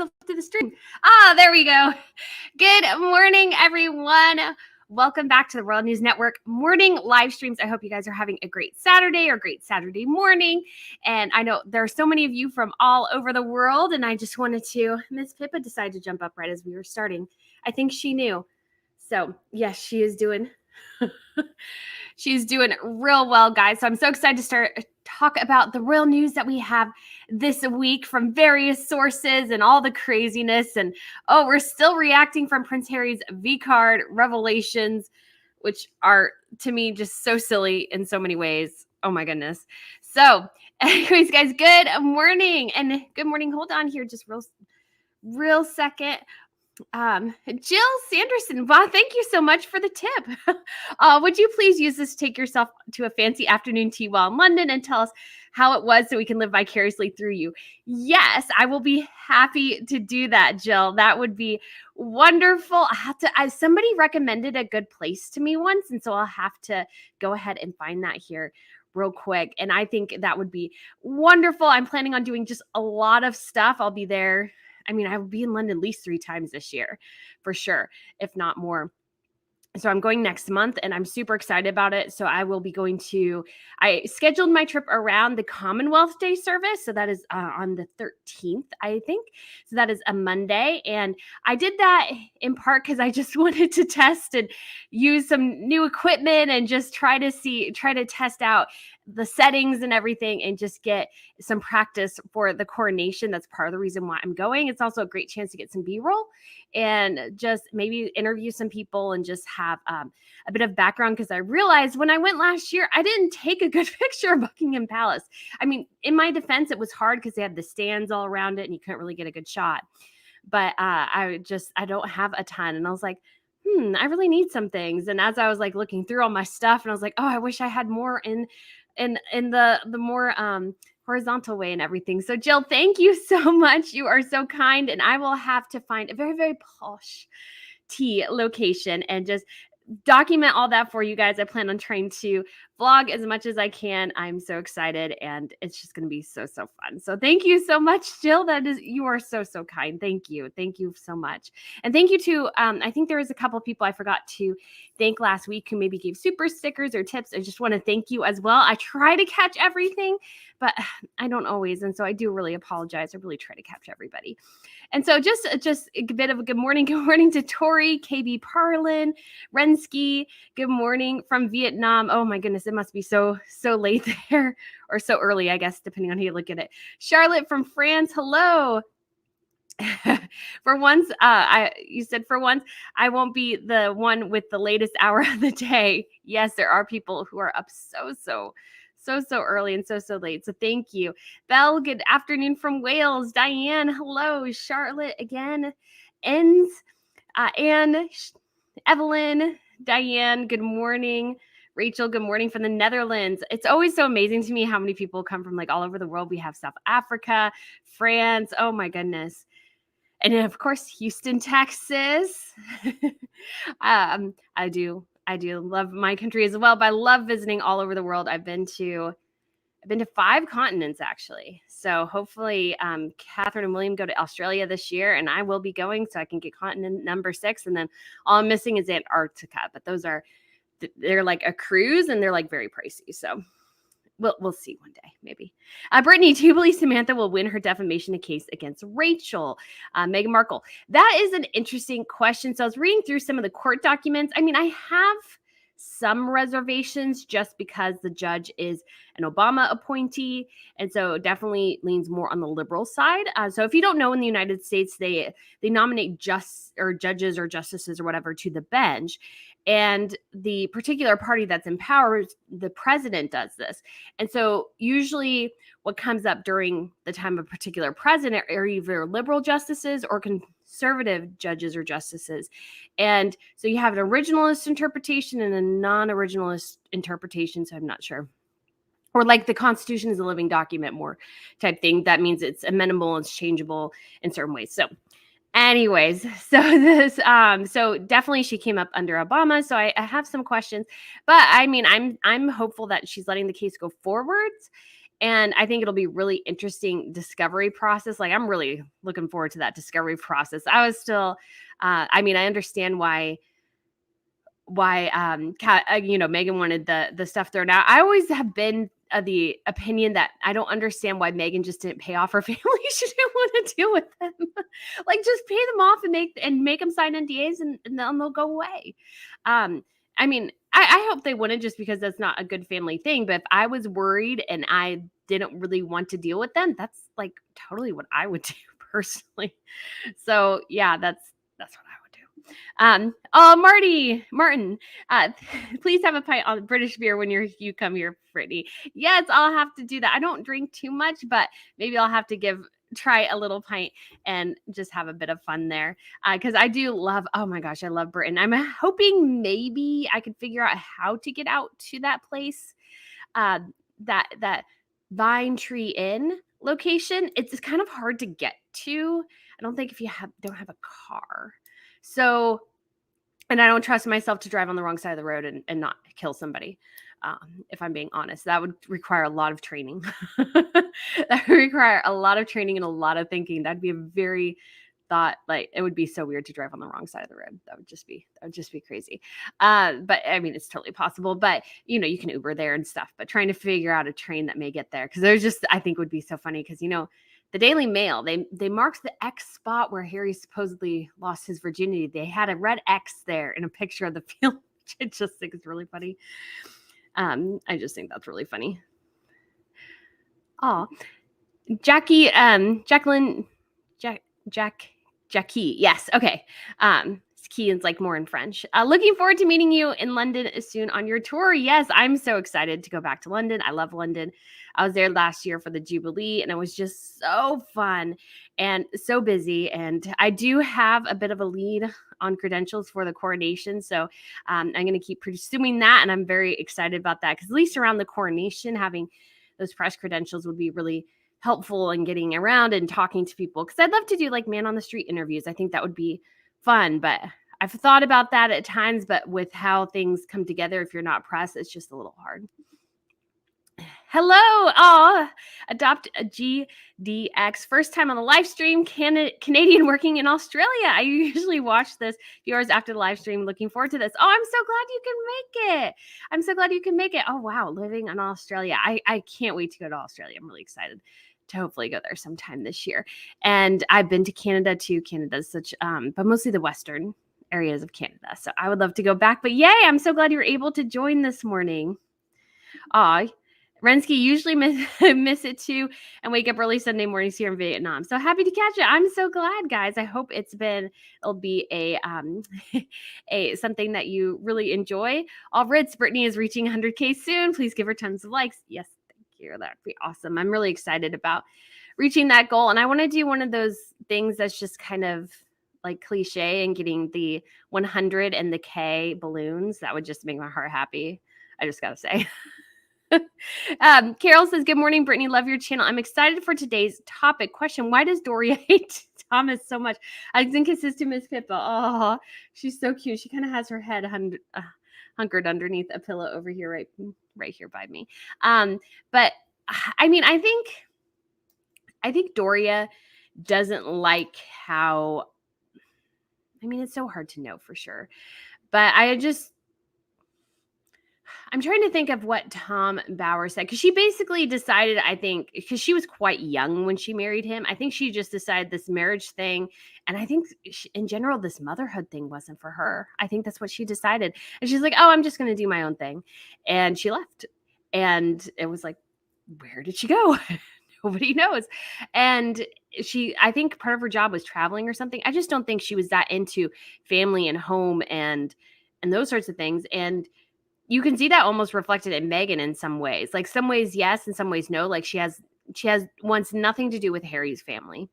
myself to the stream. There we go. Good morning, everyone. Welcome back to the World News Network morning live streams. I hope you guys are having a great Saturday or great Saturday morning. And I know there are so many of you from all over the world. And I just wanted to, Miss Pippa decided to jump up right as we were starting. I think she knew. So yes, she is doing, she's doing real well, guys. So I'm so excited to start talk about the real news that we have this week from various sources and all the craziness. And we're still reacting from Prince Harry's V-card revelations, which are to me just so silly in so many ways. Oh my goodness. So anyways, guys, good morning and good morning. Hold on here just real second. Jill Sanderson, wow, thank you so much for the tip. Would you please use this to take yourself to a fancy afternoon tea while in London and tell us how it was so we can live vicariously through you? Yes, I will be happy to do that, Jill. That would be wonderful. Somebody recommended a good place to me once, and so I'll have to go ahead and find that here real quick. And I think that would be wonderful. I'm planning on doing just a lot of stuff. I'll be there. I mean, I will be in London at least 3 times this year for sure, if not more. So I'm going next month and I'm super excited about it. So I will be going I scheduled my trip around the Commonwealth Day service. So that is on the 13th, I think. So that is a Monday. And I did that in part because I just wanted to test and use some new equipment and just try to test out the settings and everything and just get some practice for the coronation. That's part of the reason why I'm going. It's also a great chance to get some B-roll and just maybe interview some people and just have a bit of background, because I realized when I went last year, I didn't take a good picture of Buckingham Palace. I mean, in my defense, it was hard because they had the stands all around it and you couldn't really get a good shot. But I don't have a ton. And I was like, I really need some things. And as I was like looking through all my stuff, and I was like, I wish I had more in the more horizontal way and everything. So Jill, thank you so much. You are so kind. And I will have to find a very, very posh tea location and just document all that for you guys. I plan on trying to vlog as much as I can. I'm so excited and it's just going to be so fun. So thank you so much, Jill. You are so kind. Thank you so much. And thank you to I think there was a couple of people I forgot to thank last week who maybe gave super stickers or tips. I just want to thank you as well. I try to catch everything, but I don't always, and so I do really apologize. I really try to catch everybody. And so just a bit of a good morning. Good morning to Tori, KB Parlin, Rensky. Good morning from Vietnam. Oh my goodness, it must be so late there, or so early, I guess, depending on how you look at it. Charlotte from France. Hello. For once, you said for once, I won't be the one with the latest hour of the day. Yes, there are people who are up so early and so late. So thank you. Belle, good afternoon from Wales. Diane, hello. Charlotte again. Enns, Anne, Evelyn, Diane, good morning. Rachel, good morning from the Netherlands. It's always so amazing to me how many people come from like all over the world. We have South Africa, France. Oh my goodness. And then of course, Houston, Texas. I do love my country as well, but I love visiting all over the world. I've been to 5 continents actually. So hopefully Catherine and William go to Australia this year, and I will be going so I can get continent number 6. And then all I'm missing is Antarctica, but they're like a cruise and they're like very pricey. So we'll see one day, maybe. Brittany, do you believe Samantha will win her defamation case against Rachel, Meghan Markle? That is an interesting question. So I was reading through some of the court documents. I mean, I have some reservations just because the judge is an Obama appointee, and so definitely leans more on the liberal side. So if you don't know, in the United States, they nominate judges or justices or whatever to the bench. And the particular party that's in power, the president does this. And so usually what comes up during the time of a particular president are either liberal justices or conservative judges or justices. And so you have an originalist interpretation and a non-originalist interpretation. So I'm not sure. Or like the Constitution is a living document more type thing. That means it's amendable, it's changeable in certain ways. So anyways, so definitely she came up under Obama. So I have some questions, but I mean, I'm hopeful that she's letting the case go forwards. And I think it'll be really interesting discovery process. Like, I'm really looking forward to that discovery process. I was still, I understand why Meghan wanted the stuff thrown out. I always have been of the opinion that I don't understand why Meghan just didn't pay off her family. She didn't want to deal with them. Like, just pay them off and make them sign NDAs and then they'll go away. I hope they wouldn't, just because that's not a good family thing. But if I was worried and I didn't really want to deal with them, that's like totally what I would do personally. So yeah, that's what I would do. Martin, please have a pint on British beer when you come here, Brittany. Yes, I'll have to do that. I don't drink too much, but maybe I'll have to try a little pint and just have a bit of fun there. Because I do love, oh my gosh, I love Britain. I'm hoping maybe I could figure out how to get out to that place, that Vine Tree Inn location. It's kind of hard to get to. I don't think if you don't have a car. So, and I don't trust myself to drive on the wrong side of the road and not kill somebody. If I'm being honest, that would require a lot of training. That would require a lot of training and a lot of thinking. That'd be it would be so weird to drive on the wrong side of the road. That would just be crazy. But I mean, it's totally possible, but you can Uber there and stuff, but trying to figure out a train that may get there. Cause I think would be so funny. Cause the Daily Mail, they marked the X spot where Harry supposedly lost his virginity. They had a red X there in a picture of the field, which I just think is really funny. I just think that's really funny. Oh, Jackie, Jackie. Yes. Okay. Kean's like more in French. Looking forward to meeting you in London soon on your tour. Yes, I'm so excited to go back to London. I love London. I was there last year for the Jubilee and it was just so fun and so busy. And I do have a bit of a lead on credentials for the coronation. So I'm going to keep pursuing that. And I'm very excited about that because at least around the coronation, having those press credentials would be really helpful in getting around and talking to people. Because I'd love to do like man on the street interviews. I think that would be fun, but I've thought about that at times, but with how things come together, if you're not press, it's just a little hard. Hello, Adopt a GDX. First time on the live stream, Canadian working in Australia. I usually watch this a few hours after the live stream. Looking forward to this. Oh, I'm so glad you can make it. Oh, wow. Living in Australia. I can't wait to go to Australia. I'm really excited to hopefully go there sometime this year. And I've been to Canada too. Canada's such, but mostly the Western areas of Canada. So I would love to go back, but yay, I'm so glad you're able to join this morning. Rensky usually miss it too and wake up early Sunday mornings here in Vietnam. So happy to catch it. I'm so glad, guys. I hope it'll be a something that you really enjoy. All Ritz, Brittany is reaching 100K soon. Please give her tons of likes. Yes, thank you. That'd be awesome. I'm really excited about reaching that goal. And I want to do one of those things that's just kind of like cliche and getting the 100 and the K balloons. That would just make my heart happy. I just got to say. Carol says, good morning, Brittany. Love your channel. I'm excited for today's topic. Question: why does Doria hate Thomas so much? I think it's to Miss Pippa. Oh, she's so cute. She kind of has her head hunkered underneath a pillow over here, right here by me. But I mean, I think Doria doesn't like how. I mean, it's so hard to know for sure, but I'm trying to think of what Tom Bauer said, because she basically decided, I think, because she was quite young when she married him, I think she just decided this marriage thing. And I think in general, this motherhood thing wasn't for her. I think that's what she decided. And she's like, oh, I'm just going to do my own thing. And she left. And it was like, where did she go? Nobody knows. And I think part of her job was traveling or something. I just don't think she was that into family and home and those sorts of things. And you can see that almost reflected in Meghan in some ways. Like some ways, yes, and some ways, no. Like she wants nothing to do with Harry's family.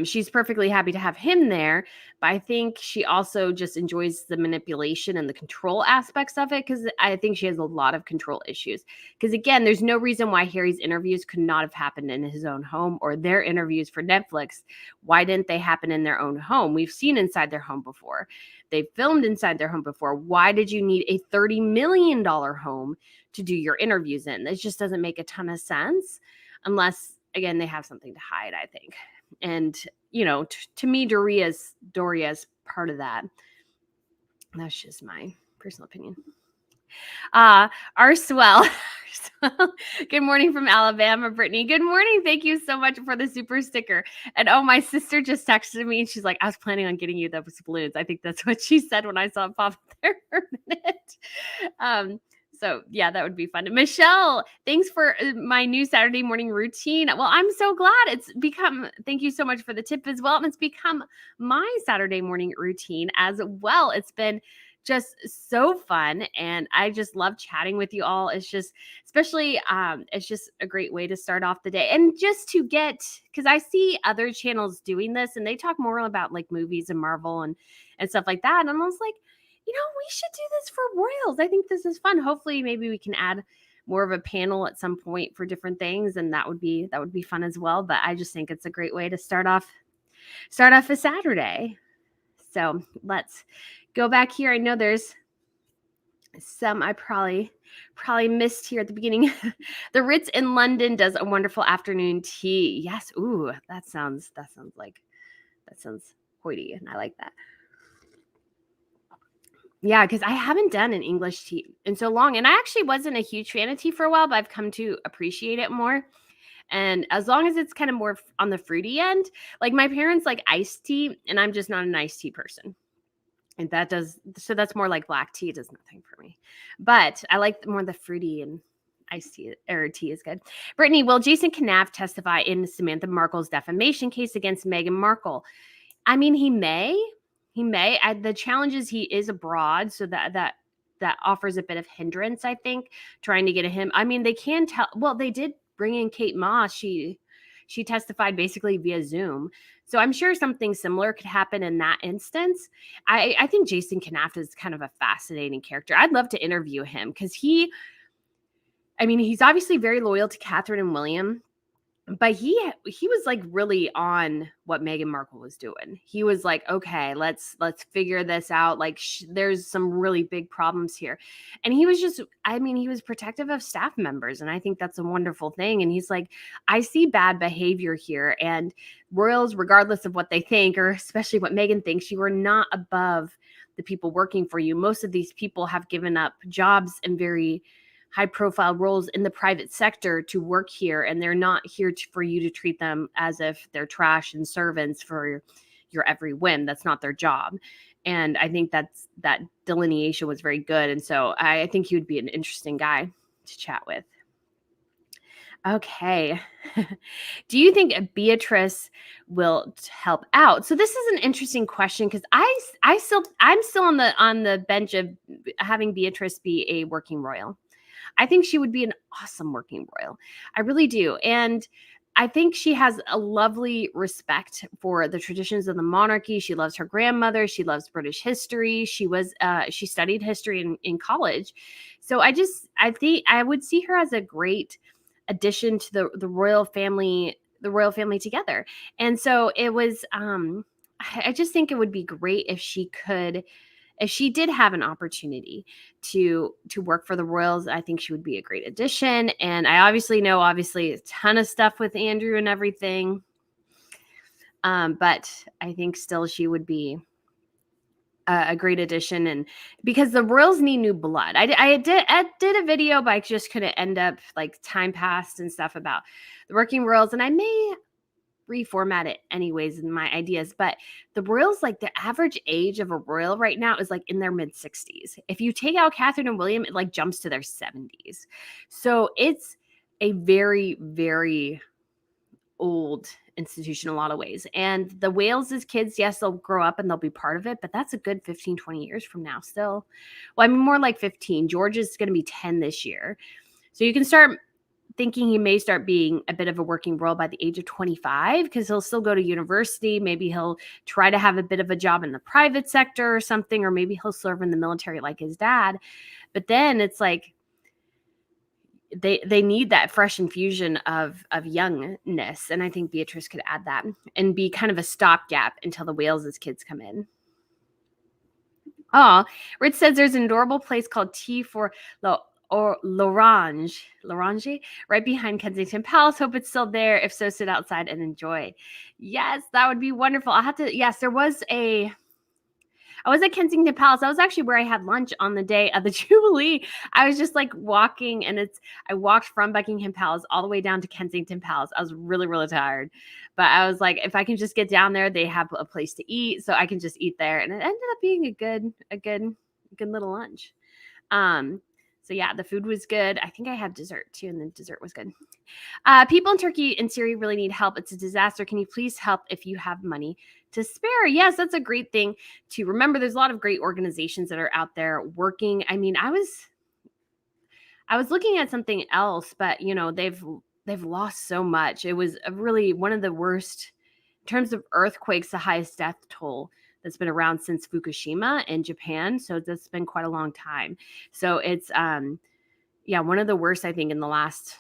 She's perfectly happy to have him there, but I think she also just enjoys the manipulation and the control aspects of it, because I think she has a lot of control issues. Because again, there's no reason why Harry's interviews could not have happened in his own home, or their interviews for Netflix. Why didn't they happen in their own home? We've seen inside their home before. They've filmed inside their home before. Why did you need a $30 million home to do your interviews in? It just doesn't make a ton of sense, unless, again, they have something to hide, I think. And, you know, to me, Doria's part of that. That's just my personal opinion. Our swell. Good morning from Alabama, Brittany. Good morning. Thank you so much for the super sticker. And oh, my sister just texted me and she's like, I was planning on getting you those balloons. I think that's what she said when I saw it pop up there for a minute. So yeah, that would be fun. Michelle, thanks for my new Saturday morning routine. Well, I'm so glad it's become, thank you so much for the tip as well. And it's become my Saturday morning routine as well. It's been just so fun. And I just love chatting with you all. It's just, especially, it's just a great way to start off the day. And just to get, because I see other channels doing this and they talk more about like movies and Marvel and stuff like that. And I'm almost like, you know, we should do this for Royals. I think this is fun. Hopefully maybe we can add more of a panel at some point for different things. And that would be fun as well. But I just think it's a great way to start off a Saturday. So let's go back here. I know there's some I probably missed here at the beginning. The Ritz in London does a wonderful afternoon tea. Yes. Ooh, that sounds hoity. And I like that. Yeah, because I haven't done an English tea in so long. And I actually wasn't a huge fan of tea for a while, but I've come to appreciate it more. And as long as it's kind of more on the fruity end, like my parents like iced tea, and I'm just not an iced tea person. And that's more like black tea. It does nothing for me. But I like more the fruity, and iced tea or tea is good. Brittany, will Jason Knapp testify in Samantha Markle's defamation case against Meghan Markle? I mean, he may. The challenge is he is abroad, so that offers a bit of hindrance, I think, trying to get him. I mean, they can tell. Well, they did bring in Kate Moss. She testified basically via Zoom. So I'm sure something similar could happen in that instance. I think Jason Knapp is kind of a fascinating character. I'd love to interview him because he's obviously very loyal to Catherine and William. But he was like really on what Meghan Markle was doing. He was like, okay, let's figure this out. Like there's some really big problems here. And he was he was protective of staff members. And I think that's a wonderful thing. And he's like, I see bad behavior here, and royals, regardless of what they think, or especially what Meghan thinks, you are not above the people working for you. Most of these people have given up jobs and very high-profile roles in the private sector to work here, and they're not here for you to treat them as if they're trash and servants for your every whim. That's not their job. And I think that delineation was very good. And so I think he would be an interesting guy to chat with. Okay. Do you think Beatrice will help out? So this is an interesting question, because I'm still on the bench of having Beatrice be a working royal. I think she would be an awesome working royal. I really do. And I think she has a lovely respect for the traditions of the monarchy. She loves her grandmother. She loves British history. She studied history in college. So I think I would see her as a great addition to the royal family together. And so it was, I just think it would be great if she did have an opportunity to work for the royals. I think she would be a great addition. And I obviously know a ton of stuff with Andrew and everything. But I think still she would be a great addition. And because the royals need new blood. I did a video, but I just couldn't end up, like, time passed and stuff about the working royals. And I may reformat it anyways in my ideas, but the royals, like, the average age of a royal right now is like in their mid-60s. If you take out Catherine and William, it like jumps to their 70s. So it's a very, very old institution in a lot of ways. And the Wales' kids, yes, they'll grow up and they'll be part of it, but that's a good 15, 20 years from now still. Well, I mean, more like 15. George is going to be 10 this year. So you can start thinking he may start being a bit of a working world by the age of 25 because he'll still go to university. Maybe he'll try to have a bit of a job in the private sector or something, or maybe he'll serve in the military like his dad. But then it's like they need that fresh infusion of youngness, and I think Beatrice could add that and be kind of a stopgap until the Wales's kids come in. Oh, Rich says there's an adorable place called Tea for L'Orange, right behind Kensington Palace. Hope it's still there. If so, sit outside and enjoy. Yes, that would be wonderful. Yes, I was at Kensington Palace. That was actually where I had lunch on the day of the Jubilee. I was just like walking, and I walked from Buckingham Palace all the way down to Kensington Palace. I was really, really tired, but I was like, if I can just get down there, they have a place to eat, so I can just eat there. And it ended up being a good little lunch. So yeah, the food was good. I think I had dessert too, and the dessert was good. People in Turkey and Syria really need help. It's a disaster. Can you please help if you have money to spare? Yes, that's a great thing to remember. There's a lot of great organizations that are out there working. I mean, I was looking at something else, but they've lost so much. It was really one of the worst in terms of earthquakes, the highest death toll that's been around since Fukushima in Japan. So that's been quite a long time. So it's one of the worst, I think, in the last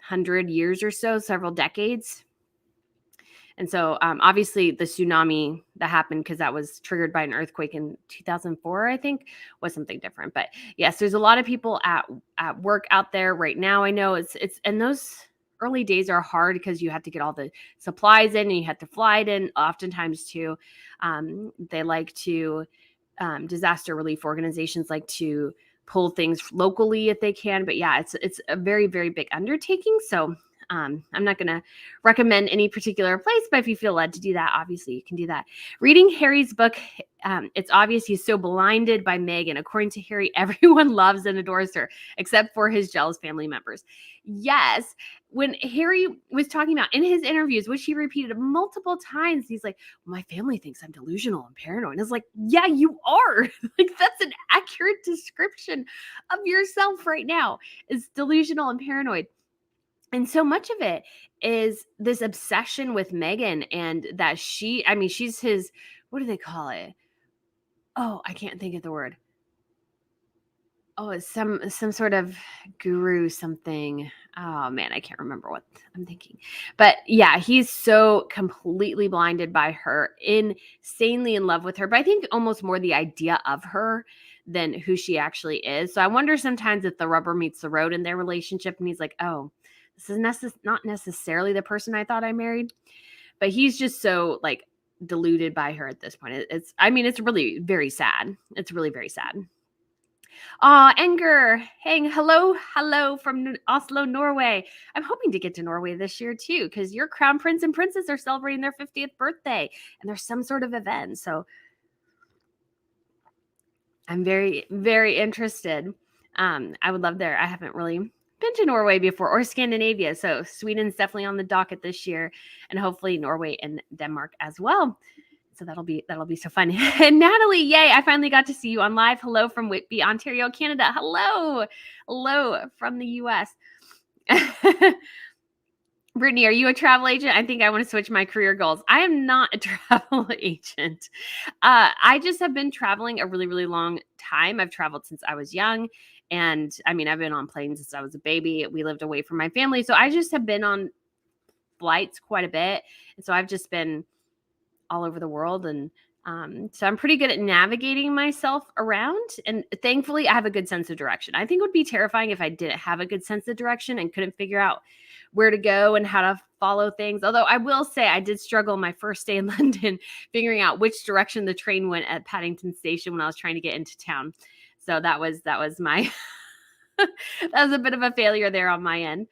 100 years or so, several decades. And so obviously the tsunami that happened, because that was triggered by an earthquake in 2004, I think, was something different. But yes, there's a lot of people at work out there right now. I know it's and those early days are hard because you have to get all the supplies in and you have to fly it in. Oftentimes too, they like to disaster relief organizations like to pull things locally if they can. But yeah, it's a very, very big undertaking. So I'm not going to recommend any particular place, but if you feel led to do that, obviously you can do that. Reading Harry's book, it's obvious he's so blinded by Meghan. According to Harry, everyone loves and adores her, except for his jealous family members. Yes, when Harry was talking about in his interviews, which he repeated multiple times, he's like, my family thinks I'm delusional and paranoid. And it's like, yeah, you are. Like, that's an accurate description of yourself right now, is delusional and paranoid. And so much of it is this obsession with Meghan, and that she's his, what do they call it? Oh, I can't think of the word. Oh, it's some sort of guru something. Oh man, I can't remember what I'm thinking. But yeah, he's so completely blinded by her, insanely in love with her. But I think almost more the idea of her than who she actually is. So I wonder sometimes if the rubber meets the road in their relationship, and he's like, oh, this is not necessarily the person I thought I married. But he's just so like deluded by her at this point. It's really very sad. It's really very sad. Enger, hey, hello from Oslo, Norway. I'm hoping to get to Norway this year too, because your crown prince and princess are celebrating their 50th birthday, and there's some sort of event. So I'm very, very interested. I would love there. I haven't really been to Norway before, or Scandinavia. So Sweden's definitely on the docket this year, and hopefully Norway and Denmark as well. So that'll be so fun. And Natalie, yay, I finally got to see you on live. Hello from Whitby, Ontario, Canada. Hello from the US. Brittany, are you a travel agent? I think I want to switch my career goals. I am not a travel agent. I just have been traveling a really, really long time. I've traveled since I was young. And I've been on planes since I was a baby. We lived away from my family. So I just have been on flights quite a bit. And so I've just been all over the world. And so I'm pretty good at navigating myself around. And thankfully, I have a good sense of direction. I think it would be terrifying if I didn't have a good sense of direction and couldn't figure out where to go and how to follow things. Although I will say I did struggle my first day in London figuring out which direction the train went at Paddington Station when I was trying to get into town. So that was my that was a bit of a failure there on my end.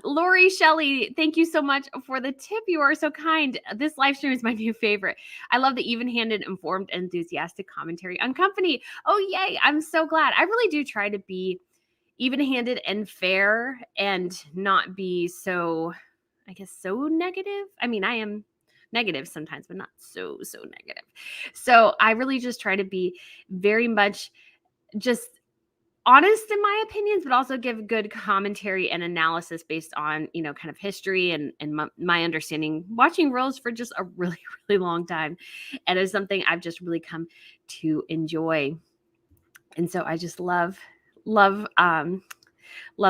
Lori Shelley, thank you so much for the tip. You are so kind. This live stream is my new favorite. I love the even-handed, informed, enthusiastic commentary on company. Oh, yay. I'm so glad. I really do try to be even-handed and fair and not be so, I guess, so negative. I am negative sometimes, but not so negative. So I really just try to be very much just honest in my opinions, but also give good commentary and analysis based on, kind of history and my understanding, watching royals for just a really, really long time. And it's something I've just really come to enjoy. And so I just love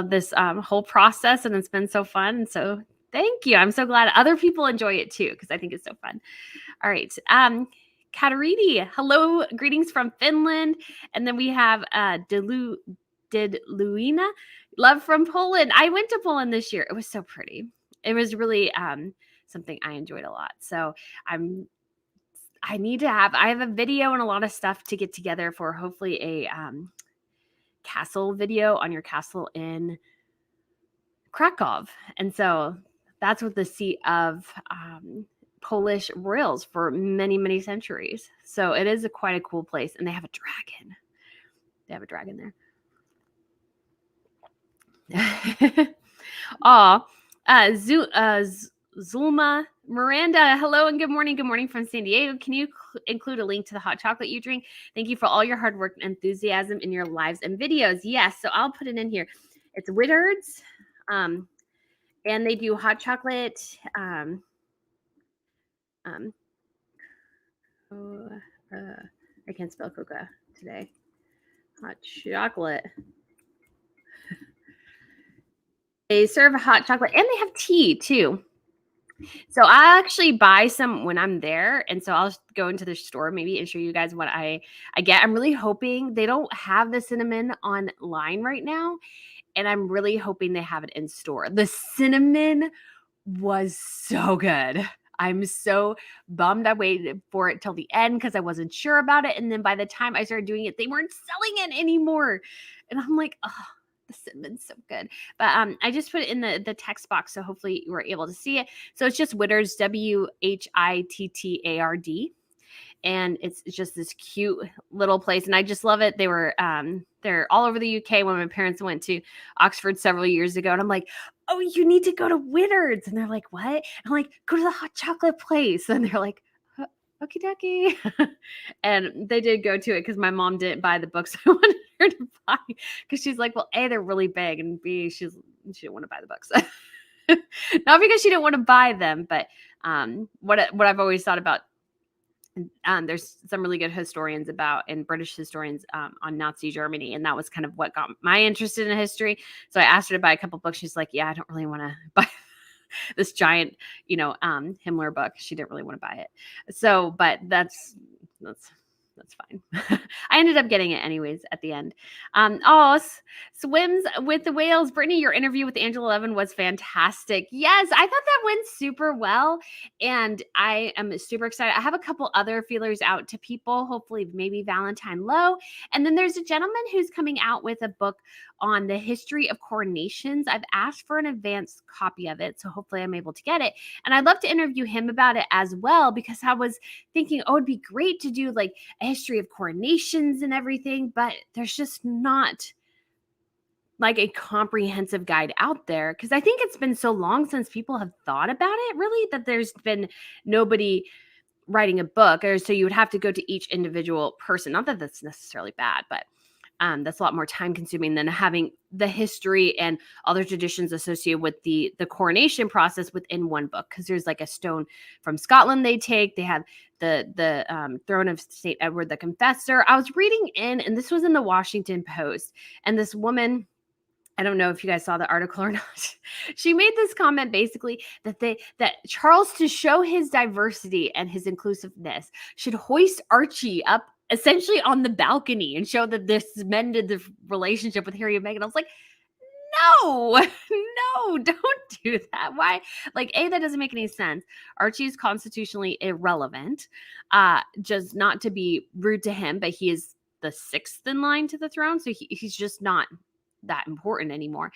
this whole process, and it's been so fun. And so thank you. I'm so glad other people enjoy it too, because I think it's so fun. All right. Katarina, hello, greetings from Finland. And then we have Luina, love from Poland. I went to Poland this year. It was so pretty. It was really something I enjoyed a lot. So I have a video and a lot of stuff to get together for hopefully a castle video on your castle in Krakow. And so that's what the seat of Polish royals for many, many centuries. So it is quite a cool place. And they have a dragon. They have a dragon there. Zulma Miranda, hello and good morning. Good morning from San Diego. Can you include a link to the hot chocolate you drink? Thank you for all your hard work and enthusiasm in your lives and videos. Yes, so I'll put it in here. It's Whittard's, and they do hot chocolate. I can't spell coca today. Hot chocolate. They serve hot chocolate and they have tea too. So I actually buy some when I'm there. And so I'll go into the store maybe and show you guys what I get. I'm really hoping they don't have the cinnamon online right now. And I'm really hoping they have it in store. The cinnamon was so good. I'm so bummed I waited for it till the end because I wasn't sure about it. And then by the time I started doing it, they weren't selling it anymore. And I'm like, oh, the cinnamon's so good. But I just put it in the text box, so hopefully you were able to see it. So it's just Whittard's, Whittard. And it's just this cute little place. And I just love it. They're all over the UK when my parents went to Oxford several years ago. And I'm like, oh, you need to go to Whittard's. And they're like, what? And I'm like, go to the hot chocolate place. And they're like, okie dokie. And they did go to it because my mom didn't buy the books I wanted her to buy. Because she's like, well, A, they're really big. And B, she didn't want to buy the books. Not because she didn't want to buy them, but what I've always thought about, there's some really good historians and British historians on Nazi Germany. And that was kind of what got my interest in history. So I asked her to buy a couple books. She's like, yeah, I don't really want to buy this giant, Himmler book. She didn't really want to buy it. So, but that's fine. I ended up getting it anyways at the end. Swims with the Whales. Brittany, your interview with Angela Levin was fantastic. Yes, I thought that went super well. And I am super excited. I have a couple other feelers out to people, hopefully maybe Valentine Lowe. And then there's a gentleman who's coming out with a book on the history of coronations. I've asked for an advanced copy of it, so hopefully I'm able to get it. And I'd love to interview him about it as well, because I was thinking, oh, it'd be great to do like a history of coronations and everything, but there's just not like a comprehensive guide out there, because I think it's been so long since people have thought about it, really, that there's been nobody writing a book, or so you would have to go to each individual person. Not that that's necessarily bad, but that's a lot more time consuming than having the history and other traditions associated with the coronation process within one book. Because there's like a stone from Scotland they have the throne of St. Edward the Confessor. I was reading and this was in the Washington Post, and this woman, I don't know if you guys saw the article or not, she made this comment basically that Charles, to show his diversity and his inclusiveness, should hoist Archie up essentially on the balcony and show that this mended the relationship with Harry and Meghan. I was like, no, don't do that. Why? Like, A, that doesn't make any sense. Archie is constitutionally irrelevant. Just not to be rude to him, but he is the sixth in line to the throne. So he's just not that important anymore.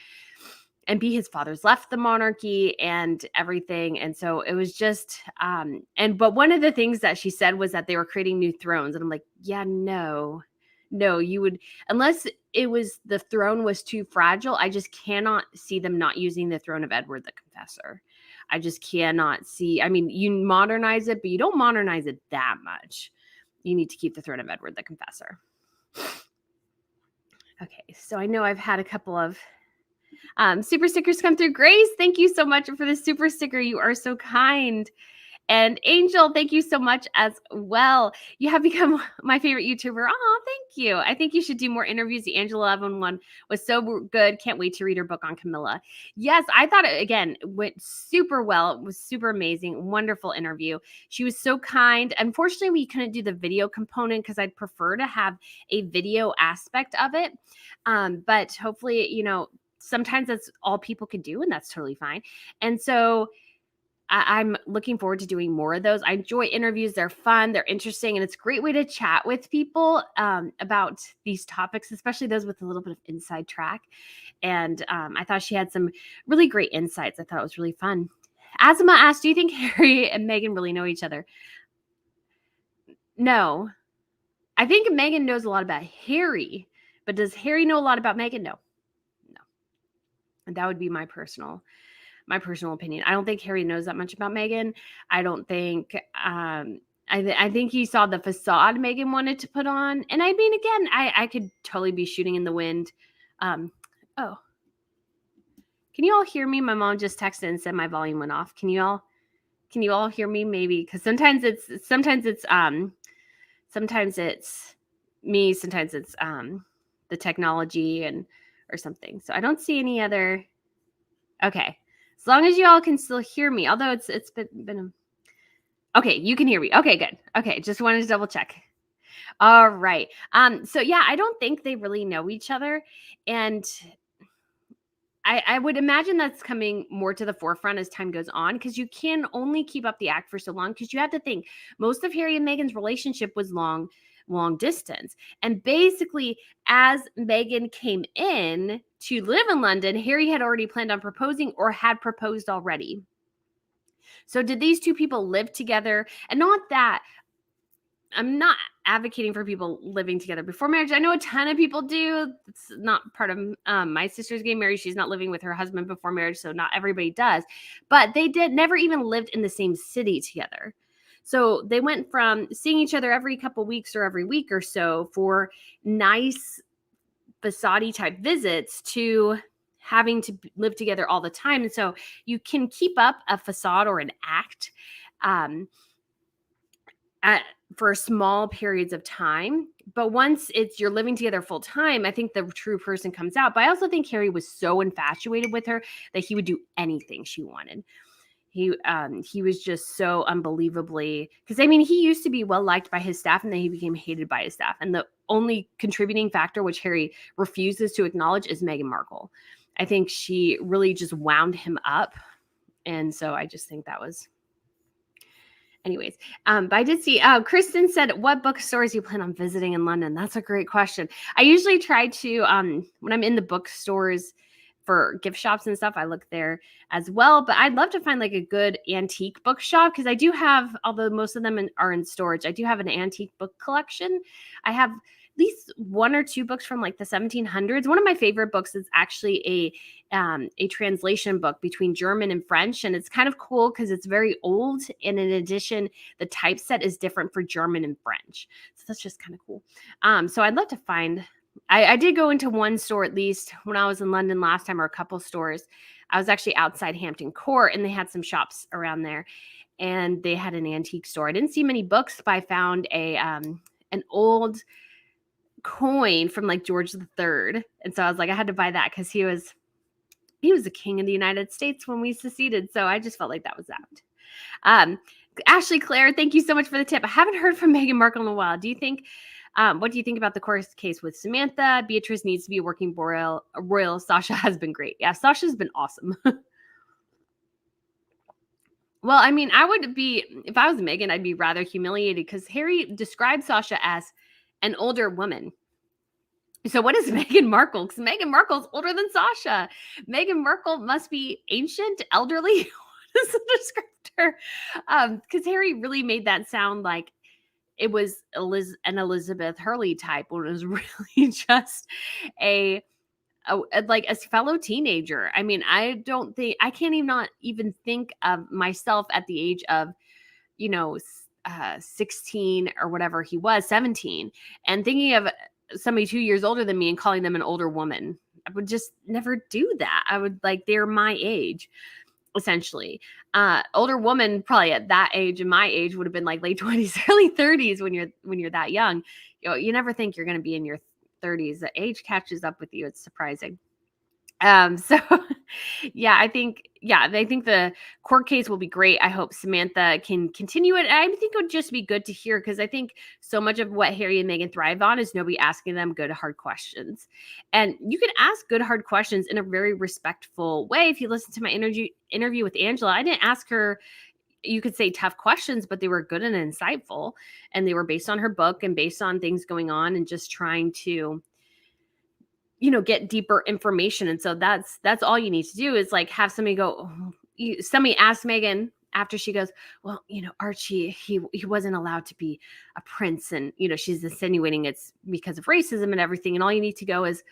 And B, his father's left the monarchy and everything. And so it was just, but one of the things that she said was that they were creating new thrones. And I'm like, yeah, no, you would, unless it was, the throne was too fragile. I just cannot see them not using the throne of Edward the Confessor. I just cannot see. I mean, you modernize it, but you don't modernize it that much. You need to keep the throne of Edward the Confessor. Okay, so I know I've had a couple of super stickers come through. Grace, thank you so much for the super sticker. You are so kind. And Angel, thank you so much as well. You have become my favorite YouTuber. Oh, thank you. I think you should do more interviews. The Angela Evan one was so good. Can't wait to read her book on Camilla. Yes, I thought it, again, went super well. It was super amazing. Wonderful interview. She was so kind. Unfortunately, we couldn't do the video component because I'd prefer to have a video aspect of it. But hopefully, sometimes that's all people could do, and that's totally fine. And so I'm looking forward to doing more of those. I enjoy interviews. They're fun. They're interesting. And it's a great way to chat with people about these topics, especially those with a little bit of inside track. And I thought she had some really great insights. I thought it was really fun. Asma asked, do you think Harry and Meghan really know each other? No. I think Meghan knows a lot about Harry, but does Harry know a lot about Meghan? No. And that would be my personal opinion. I don't think Harry knows that much about Meghan. I don't think, I think he saw the facade Meghan wanted to put on. And I mean, again, I could totally be shooting in the wind. Can you all hear me? My mom just texted and said my volume went off. Can you all hear me? Maybe, because sometimes it's me, sometimes it's the technology or something. So I don't see any other. Okay. As long as you all can still hear me, although it's been okay, you can hear me. Okay, good. Okay, just wanted to double check. All right. So yeah, I don't think they really know each other. And I would imagine that's coming more to the forefront as time goes on, because you can only keep up the act for so long, because you have to think most of Harry and Meghan's relationship was long distance. And basically, as Meghan came in to live in London, Harry had already planned on proposing or had proposed already. So did these two people live together? And not that I'm not advocating for people living together before marriage. I know a ton of people do. It's not part of my sister's getting married. She's not living with her husband before marriage, so not everybody does. But they never even lived in the same city together. So they went from seeing each other every couple weeks or every week or so for nice facade type visits to having to live together all the time. And so you can keep up a facade or an act for small periods of time. But once you're living together full time, I think the true person comes out. But I also think Harry was so infatuated with her that he would do anything she wanted. He was just so unbelievably, because I mean, he used to be well liked by his staff, and then he became hated by his staff. And the only contributing factor, which Harry refuses to acknowledge, is Meghan Markle. I think she really just wound him up. And so I just think that was, anyways. But I did see, Kristen said, what bookstores you plan on visiting in London? That's a great question. I usually try to, when I'm in the bookstores for gift shops and stuff, I look there as well. But I'd love to find like a good antique bookshop, because I do have, although most of them are in storage, I do have an antique book collection. I have at least one or two books from like the 1700s. One of my favorite books is actually a translation book between German and French, and it's kind of cool because it's very old, and in addition, the typeset is different for German and French. So that's just kind of cool. So I'd love to find. I did go into one store at least when I was in London last time, or a couple stores. I was actually outside Hampton Court, and they had some shops around there, and they had an antique store. I didn't see many books, but I found an old coin from like George III, and so I was like, I had to buy that because he was the king of the United States when we seceded. So I just felt like that was that. Ashley Claire, thank you so much for the tip. I haven't heard from Meghan Markle in a while. What do you think about the court case with Samantha? Beatrice needs to be a working royal. Sasha has been great. Yeah, Sasha's been awesome. Well, I mean, if I was Meghan, I'd be rather humiliated, because Harry described Sasha as an older woman. So what is Meghan Markle? Because Meghan Markle's older than Sasha. Meghan Markle must be ancient, elderly. What is the descriptor? Because Harry really made that sound like it was an Elizabeth Hurley type, when it was really just a fellow teenager. I mean, I can't even think of myself at the age of, 16 or whatever he was, 17, and thinking of somebody 2 years older than me and calling them an older woman. I would just never do that. I would like, they're my age, essentially. Older woman probably at that age and my age would have been like late 20s, early 30s when you're that young. You never think you're going to be in your 30s. The age catches up with you. It's surprising. So yeah, I think the court case will be great. I hope Samantha can continue it. I think it would just be good to hear, because I think so much of what Harry and Meghan thrive on is nobody asking them good, hard questions. And you can ask good, hard questions in a very respectful way. If you listen to my interview with Angela, I didn't ask her, you could say, tough questions, but they were good and insightful. And they were based on her book and based on things going on and just trying to get deeper information. And so that's all you need to do is like have somebody go, somebody asked Meghan after, she goes, well, Archie, he wasn't allowed to be a prince. And, she's insinuating it's because of racism and everything. And all you need to go is,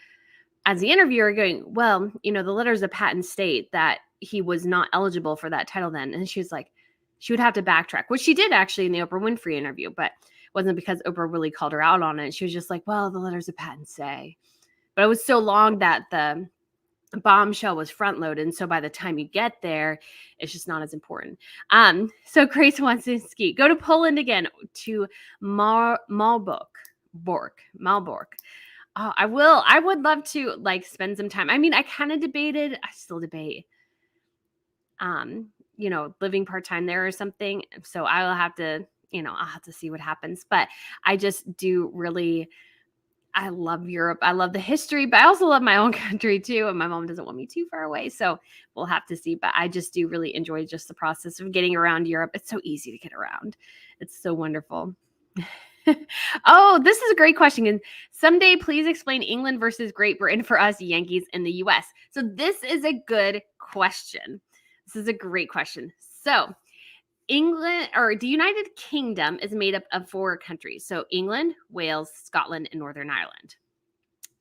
as the interviewer, going, well, the letters of patent state that he was not eligible for that title then. And she was like, she would have to backtrack, which she did actually in the Oprah Winfrey interview, but it wasn't because Oprah really called her out on it. She was just like, well, the letters of patent say. But it was so long that the bombshell was front loaded. And so by the time you get there, it's just not as important. So Grace wants to ski. Go to Poland again, to Malbork. Oh, I will. I would love to like spend some time. I mean, I kind of debated, I still debate, living part-time there or something. So I will have to, I'll have to see what happens. But I just do really, I love Europe. I love the history, but I also love my own country too. And my mom doesn't want me too far away. So we'll have to see. But I just do really enjoy just the process of getting around Europe. It's so easy to get around. It's so wonderful. Oh, this is a great question. And someday, please explain England versus Great Britain for us Yankees in the US. So this is a good question. This is a great question. So England, or the United Kingdom, is made up of 4 countries. So England, Wales, Scotland, and Northern Ireland.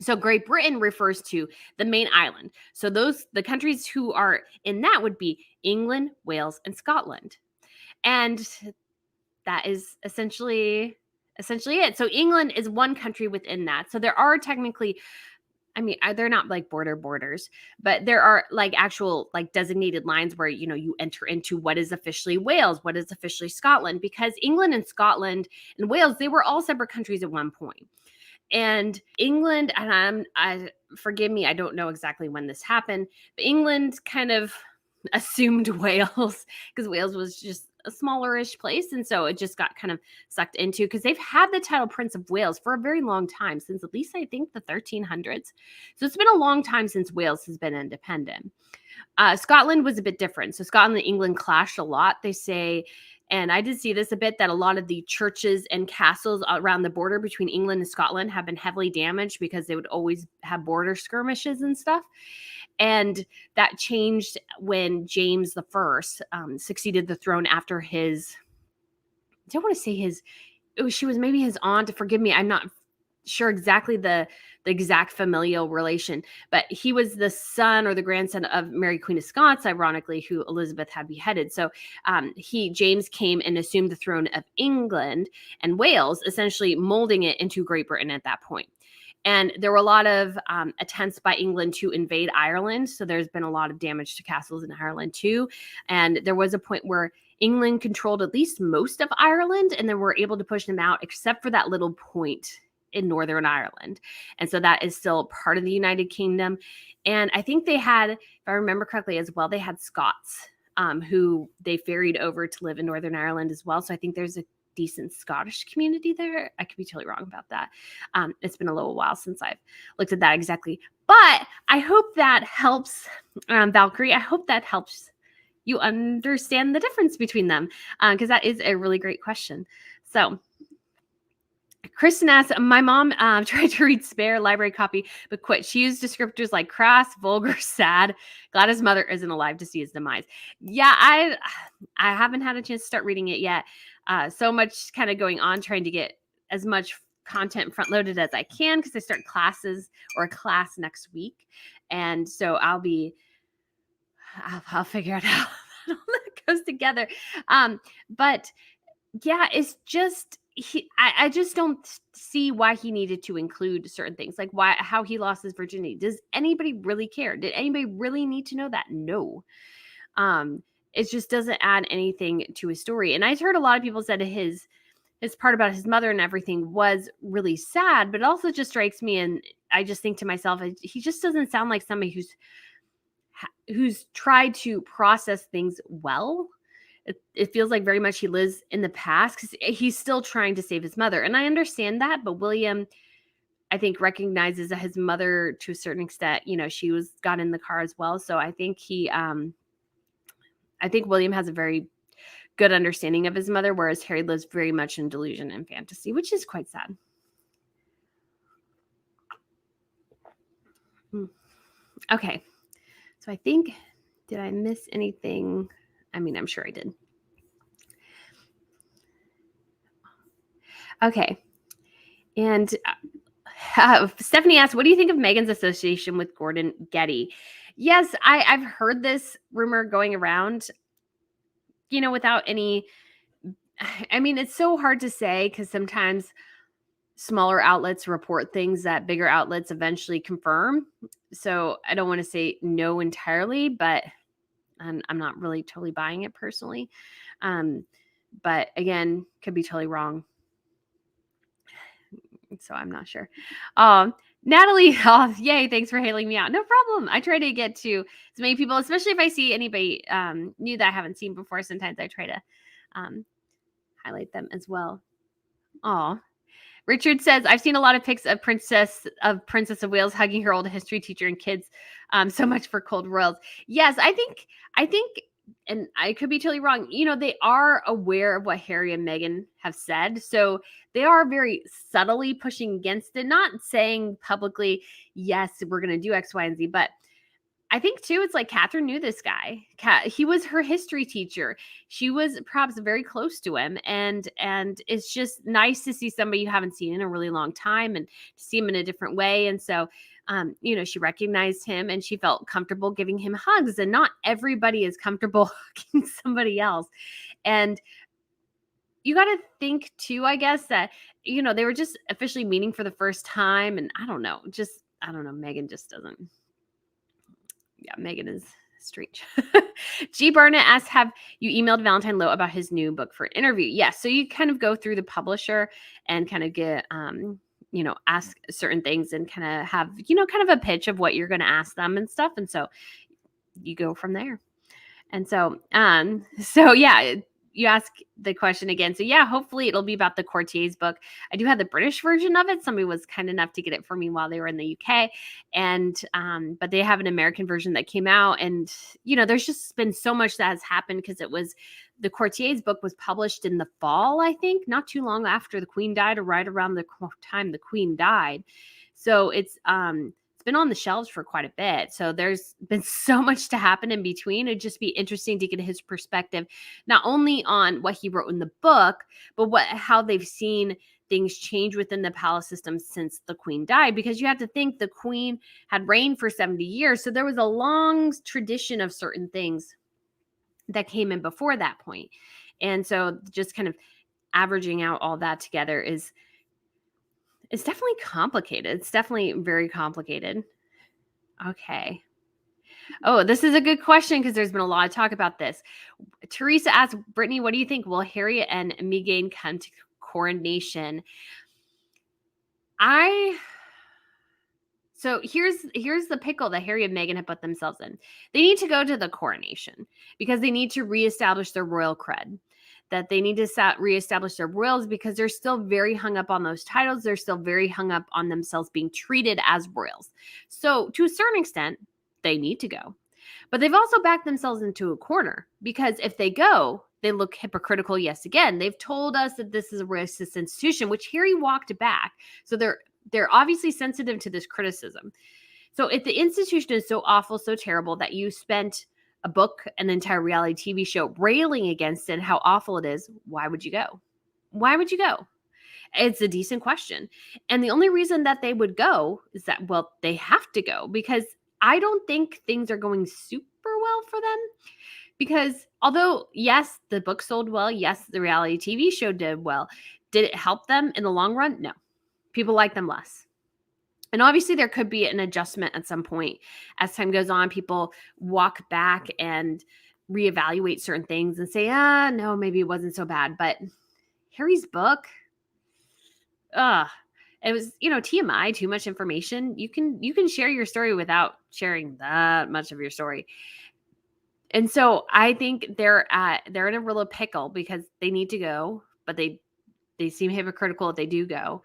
So Great Britain refers to the main island. So the countries who are in that would be England, Wales, and Scotland. And that is essentially it. So England is one country within that. So there are technically, I mean, they're not like borders, but there are like actual like designated lines where, you enter into what is officially Wales, what is officially Scotland, because England and Scotland and Wales, they were all separate countries at one point. And England, and forgive me, I don't know exactly when this happened, but England kind of assumed Wales, because Wales was just a smallerish place. And so it just got kind of sucked into, because they've had the title Prince of Wales for a very long time, since at least I think the 1300s. So it's been a long time since Wales has been independent. Scotland was a bit different. So Scotland and England clashed a lot, they say. And I did see this a bit, that a lot of the churches and castles around the border between England and Scotland have been heavily damaged, because they would always have border skirmishes and stuff. And that changed when James I succeeded the throne after his, I don't want to say she was maybe his aunt, forgive me, I'm not sure exactly the exact familial relation, but he was the son or the grandson of Mary Queen of Scots, ironically, who Elizabeth had beheaded. So James came and assumed the throne of England and Wales, essentially molding it into Great Britain at that point. And there were a lot of attempts by England to invade Ireland. So there's been a lot of damage to castles in Ireland too. And there was a point where England controlled at least most of Ireland, and then were able to push them out, except for that little point in Northern Ireland. And so that is still part of the United Kingdom. And I think they had, if I remember correctly as well, they had Scots who they ferried over to live in Northern Ireland as well. So I think there's a decent Scottish community there. I could be totally wrong about that. It's been a little while since I've looked at that exactly. But I hope that helps, Valkyrie. I hope that helps you understand the difference between them, because that is a really great question. So Kristen asks, my mom tried to read Spare library copy, but quit. She used descriptors like crass, vulgar, sad. Glad his mother isn't alive to see his demise. Yeah, I haven't had a chance to start reading it yet. So much kind of going on, trying to get as much content front loaded as I can, because I start a class next week. And so I'll figure out how all that goes together. But yeah, it's just, I just don't see why he needed to include certain things, like how he lost his virginity. Does anybody really care? Did anybody really need to know that? No. Um, it just doesn't add anything to his story. And I've heard a lot of people said his part about his mother and everything was really sad, but it also just strikes me, and I just think to myself, he just doesn't sound like somebody who's tried to process things well. It feels like very much he lives in the past because he's still trying to save his mother. And I understand that, but William, I think, recognizes that his mother, to a certain extent, she got in the car as well. So I think I think William has a very good understanding of his mother, whereas Harry lives very much in delusion and fantasy, which is quite sad. Okay. So I think, did I miss anything? I mean, I'm sure I did. Okay. And Stephanie asked, what do you think of Meghan's association with Gordon Getty? Yes, I've heard this rumor going around, without any, I mean, it's so hard to say because sometimes smaller outlets report things that bigger outlets eventually confirm. So I don't want to say no entirely, but I'm not really totally buying it personally. But again, could be totally wrong. So I'm not sure. Natalie, yay, thanks for hailing me out. No problem. I try to get to as many people, especially if I see anybody new that I haven't seen before. Sometimes I try to highlight them as well. Oh, Richard says, I've seen a lot of pics of Princess of Wales hugging her old history teacher and kids. So much for cold royals. Yes, I think, and I could be totally wrong, they are aware of what Harry and Meghan have said. So they are very subtly pushing against it, not saying publicly, yes, we're going to do X, Y, and Z. But I think too, it's like Catherine knew this guy. He was her history teacher. She was perhaps very close to him. And it's just nice to see somebody you haven't seen in a really long time and see him in a different way. And so, she recognized him and she felt comfortable giving him hugs, and not everybody is comfortable hugging somebody else. And you got to think too, I guess, that, they were just officially meeting for the first time. And I don't know, Meghan just doesn't. Yeah, Meghan is strange. G. Barnett asks, have you emailed Valentine Lowe about his new book for an interview? Yes. So you kind of go through the publisher and kind of get, ask certain things and kind of have, kind of a pitch of what you're going to ask them and stuff. And so you go from there. And so, yeah, you ask the question again. So yeah, hopefully it'll be about the Courtier's book. I do have the British version of it. Somebody was kind enough to get it for me while they were in the UK. And, but they have an American version that came out. And, there's just been so much that has happened because the Courtier's book was published in the fall, I think, not too long after the Queen died, or right around the time the Queen died. So it's been on the shelves for quite a bit. So there's been so much to happen in between. It'd just be interesting to get his perspective, not only on what he wrote in the book, but how they've seen things change within the palace system since the Queen died. Because you have to think the Queen had reigned for 70 years. So there was a long tradition of certain things that came in before that point. And so just kind of averaging out all that together it's definitely complicated. It's definitely very complicated. Okay. Oh, this is a good question because there's been a lot of talk about this. Teresa asked, Brittany, what do you think? Will Harry and Meghan come to coronation? So here's the pickle that Harry and Meghan have put themselves in. They need to go to the coronation because they need to reestablish their royal cred. That they need to reestablish their royals because they're still very hung up on those titles. They're still very hung up on themselves being treated as royals. So to a certain extent, they need to go. But they've also backed themselves into a corner because if they go, they look hypocritical. Yes, again, they've told us that this is a racist institution, which Harry walked back. So they're obviously sensitive to this criticism. So if the institution is so awful, so terrible that you spent a book, an entire reality TV show railing against it and how awful it is, why would you go? Why would you go? It's a decent question. And the only reason that they would go is that, well, they have to go because I don't think things are going super well for them. Because although, yes, the book sold well, yes, the reality TV show did well, Did it help them in the long run? No. People like them less. And obviously there could be an adjustment at some point. As time goes on, people walk back and reevaluate certain things and say, no, maybe it wasn't so bad. But Harry's book, it was, TMI, too much information. You can share your story without sharing that much of your story. And so I think they're in a real pickle because they need to go, but they seem hypocritical if they do go.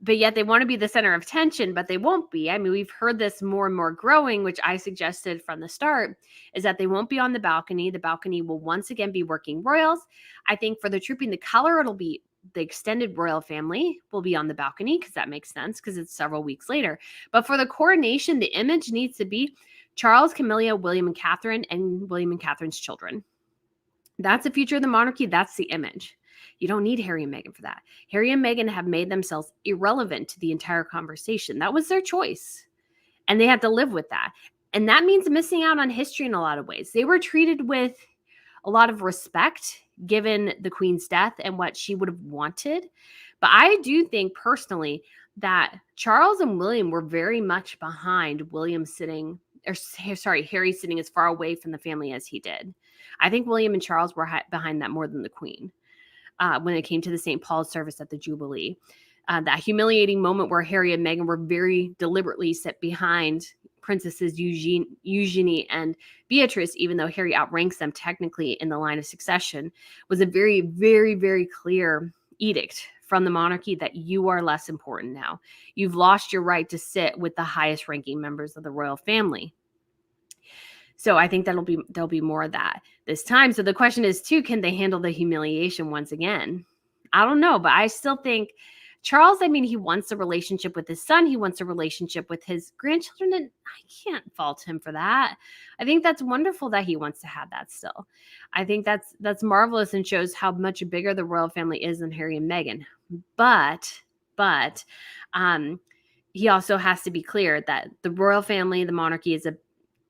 But yet they want to be the center of attention, but they won't be. I mean, we've heard this more and more growing, which I suggested from the start, is that they won't be on the balcony. The balcony will once again be working royals. I think for the Trooping the Color, it'll be the extended royal family will be on the balcony because that makes sense because it's several weeks later. But for the coronation, the image needs to be Charles, Camilla, William, and Catherine, and William and Catherine's children. That's the future of the monarchy. That's the image. You don't need Harry and Meghan for that. Harry and Meghan have made themselves irrelevant to the entire conversation. That was their choice. And they have to live with that. And that means missing out on history in a lot of ways. They were treated with a lot of respect given the Queen's death and what she would have wanted. But I do think personally that Charles and William were very much behind Harry sitting as far away from the family as he did. I think William and Charles were behind that more than the Queen. When it came to the St. Paul's service at the Jubilee. That humiliating moment where Harry and Meghan were very deliberately set behind Princesses Eugenie and Beatrice, even though Harry outranks them technically in the line of succession, was a very, very, very clear edict from the monarchy that you are less important now. You've lost your right to sit with the highest ranking members of the royal family. So I think there'll be more of that this time. So the question is too, can they handle the humiliation once again? I don't know, but I still think Charles, he wants a relationship with his son. He wants a relationship with his grandchildren. And I can't fault him for that. I think that's wonderful that he wants to have that still. I think that's marvelous and shows how much bigger the royal family is than Harry and Meghan. But he also has to be clear that the royal family, the monarchy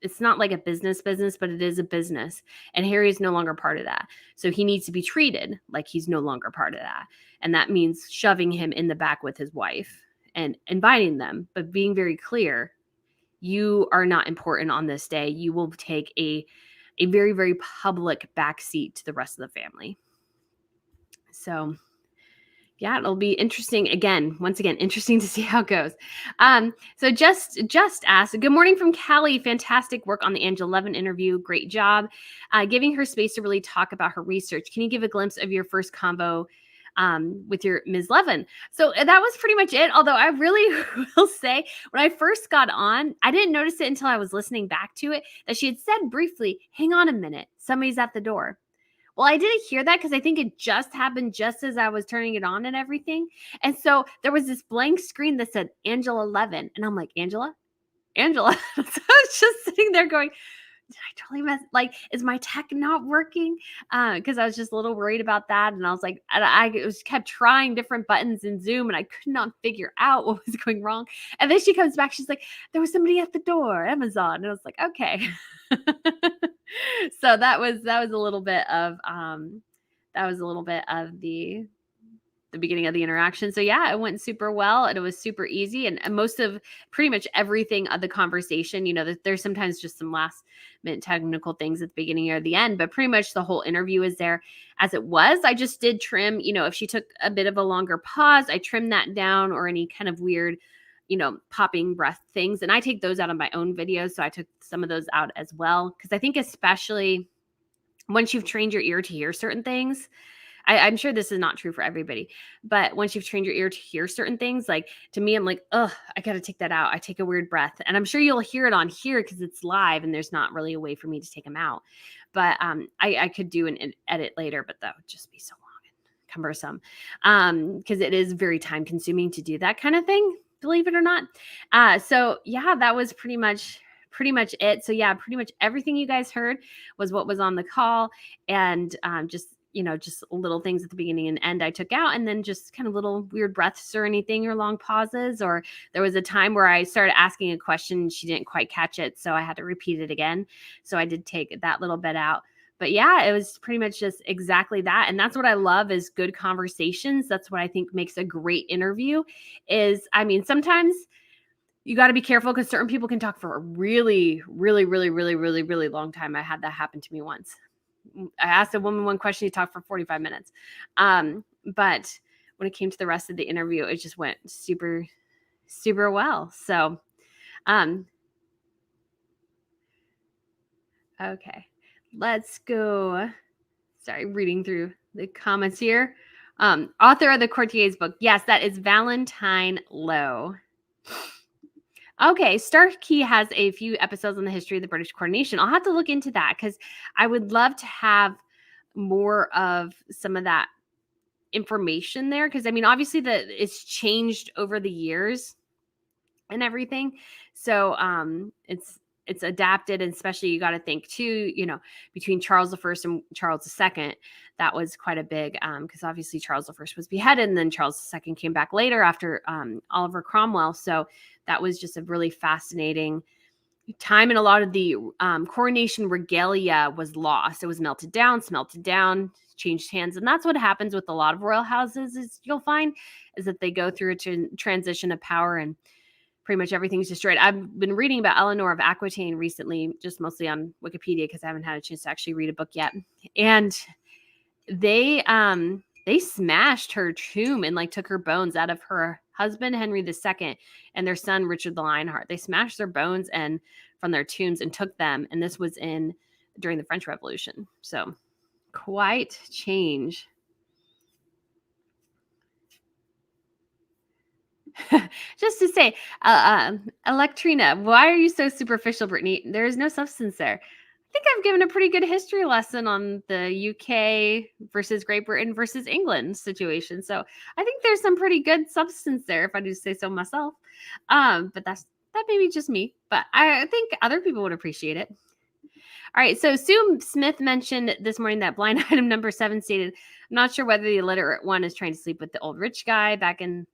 it's not like a business, but it is a business. And Harry is no longer part of that. So he needs to be treated like he's no longer part of that. And that means shoving him in the back with his wife and inviting them, but being very clear, you are not important on this day. You will take a very, very public backseat to the rest of the family. So yeah, it'll be interesting. Once again, interesting to see how it goes. So just asked, good morning from Callie. Fantastic work on the Angela Levin interview. Great job. Giving her space to really talk about her research. Can you give a glimpse of your first convo with your Ms. Levin? So that was pretty much it. Although I really will say when I first got on, I didn't notice it until I was listening back to it, that she had said briefly, hang on a minute, somebody's at the door. Well, I didn't hear that because I think it just happened just as I was turning it on and everything. And so there was this blank screen that said Angela Levin. And I'm like, Angela? So I was just sitting there going, did I totally mess? Like, is my tech not working? Because I was just a little worried about that. And I was like, I kept trying different buttons in Zoom and I could not figure out what was going wrong. And then she comes back. She's like, there was somebody at the door, Amazon. And I was like, okay. So that was a little bit of the beginning of the interaction. So yeah, it went super well and it was super easy. And most of pretty much everything of the conversation, there's sometimes just some last minute technical things at the beginning or the end, but pretty much the whole interview is there as it was. I just did trim, if she took a bit of a longer pause, I trimmed that down, or any kind of weird, popping breath things. And I take those out of my own videos. So I took some of those out as well. Cause I think especially once you've trained your ear to hear certain things, I'm sure this is not true for everybody, but once you've trained your ear to hear certain things, like to me, I'm like, I got to take that out. I take a weird breath, and I'm sure you'll hear it on here because it's live and there's not really a way for me to take them out. But I could do an edit later, but that would just be so long and cumbersome because it is very time consuming to do that kind of thing, believe it or not. So yeah, that was pretty much it. So yeah, pretty much everything you guys heard was what was on the call, and just little things at the beginning and end I took out, and then just kind of little weird breaths or anything, or long pauses. Or there was a time where I started asking a question and she didn't quite catch it, so I had to repeat it again. So I did take that little bit out. But yeah, it was pretty much just exactly that. And that's what I love is good conversations. That's what I think makes a great interview is, I mean, sometimes you got to be careful because certain people can talk for a really, really, really, really, really, really long time. I had that happen to me once. I asked a woman one question, he talked for 45 minutes. But when it came to the rest of the interview, it just went super, super well. So, okay, let's go. Sorry, reading through the comments here. Author of the Courtier's book. Yes, that is Valentine Lowe. Okay, Starkey has a few episodes on the history of the British coronation. I'll have to look into that because I would love to have more of some of that information there. Because I mean, obviously it's changed over the years and everything. So it's adapted, and especially you got to think too, between Charles I and Charles II, that was quite a big, because obviously Charles I was beheaded and then Charles II came back later after Oliver Cromwell. So that was just a really fascinating time. And a lot of the coronation regalia was lost. It was melted down, changed hands. And that's what happens with a lot of royal houses is you'll find is that they go through a transition of power and pretty much everything's destroyed. I've been reading about Eleanor of Aquitaine recently, just mostly on Wikipedia because I haven't had a chance to actually read a book yet. And they smashed her tomb and like took her bones out of her husband Henry II and their son Richard the Lionheart. They smashed their bones and from their tombs and took them. And this was during the French Revolution. So quite change. Just to say, Electrina, why are you so superficial, Brittany? There is no substance there. I think I've given a pretty good history lesson on the UK versus Great Britain versus England situation. So I think there's some pretty good substance there, if I do say so myself. But that may be just me. But I think other people would appreciate it. All right. So Sue Smith mentioned this morning that blind item number 7 stated, I'm not sure whether the illiterate one is trying to sleep with the old rich guy back in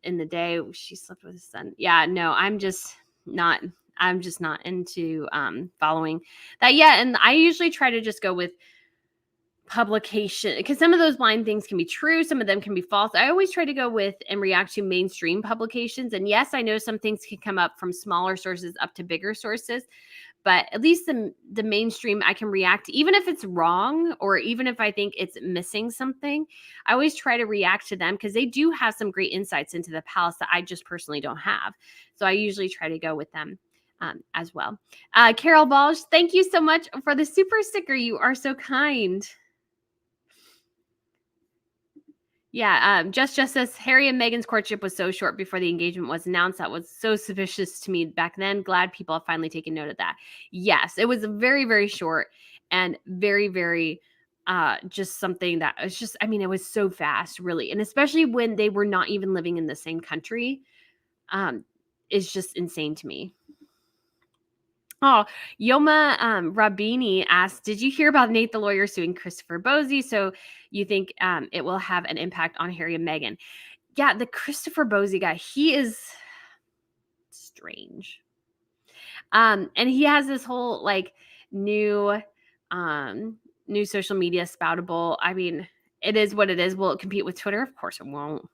the day she slept with his son. Yeah, no, I'm just not into following that yet. And I usually try to just go with publication because some of those blind things can be true, some of them can be false. I always try to go with and react to mainstream publications. And yes, I know some things can come up from smaller sources up to bigger sources, but at least the mainstream I can react to, even if it's wrong or even if I think it's missing something. I always try to react to them because they do have some great insights into the palace that I just personally don't have. So I usually try to go with them as well. Carol Balch, thank you so much for the super sticker. You are so kind. Yeah, just as Harry and Meghan's courtship was so short before the engagement was announced. That was so suspicious to me back then. Glad people have finally taken note of that. Yes, it was very, very short and very, very just something that was just, I mean, it was so fast, really. And especially when they were not even living in the same country, is just insane to me. Oh, Yoma Rabini asked, did you hear about Nate the lawyer suing Christopher Bosie? So you think it will have an impact on Harry and Meghan? Yeah, the Christopher Bosie guy, he is strange. And he has this whole like new social media spoutable. I mean, it is what it is. Will it compete with Twitter? Of course it won't.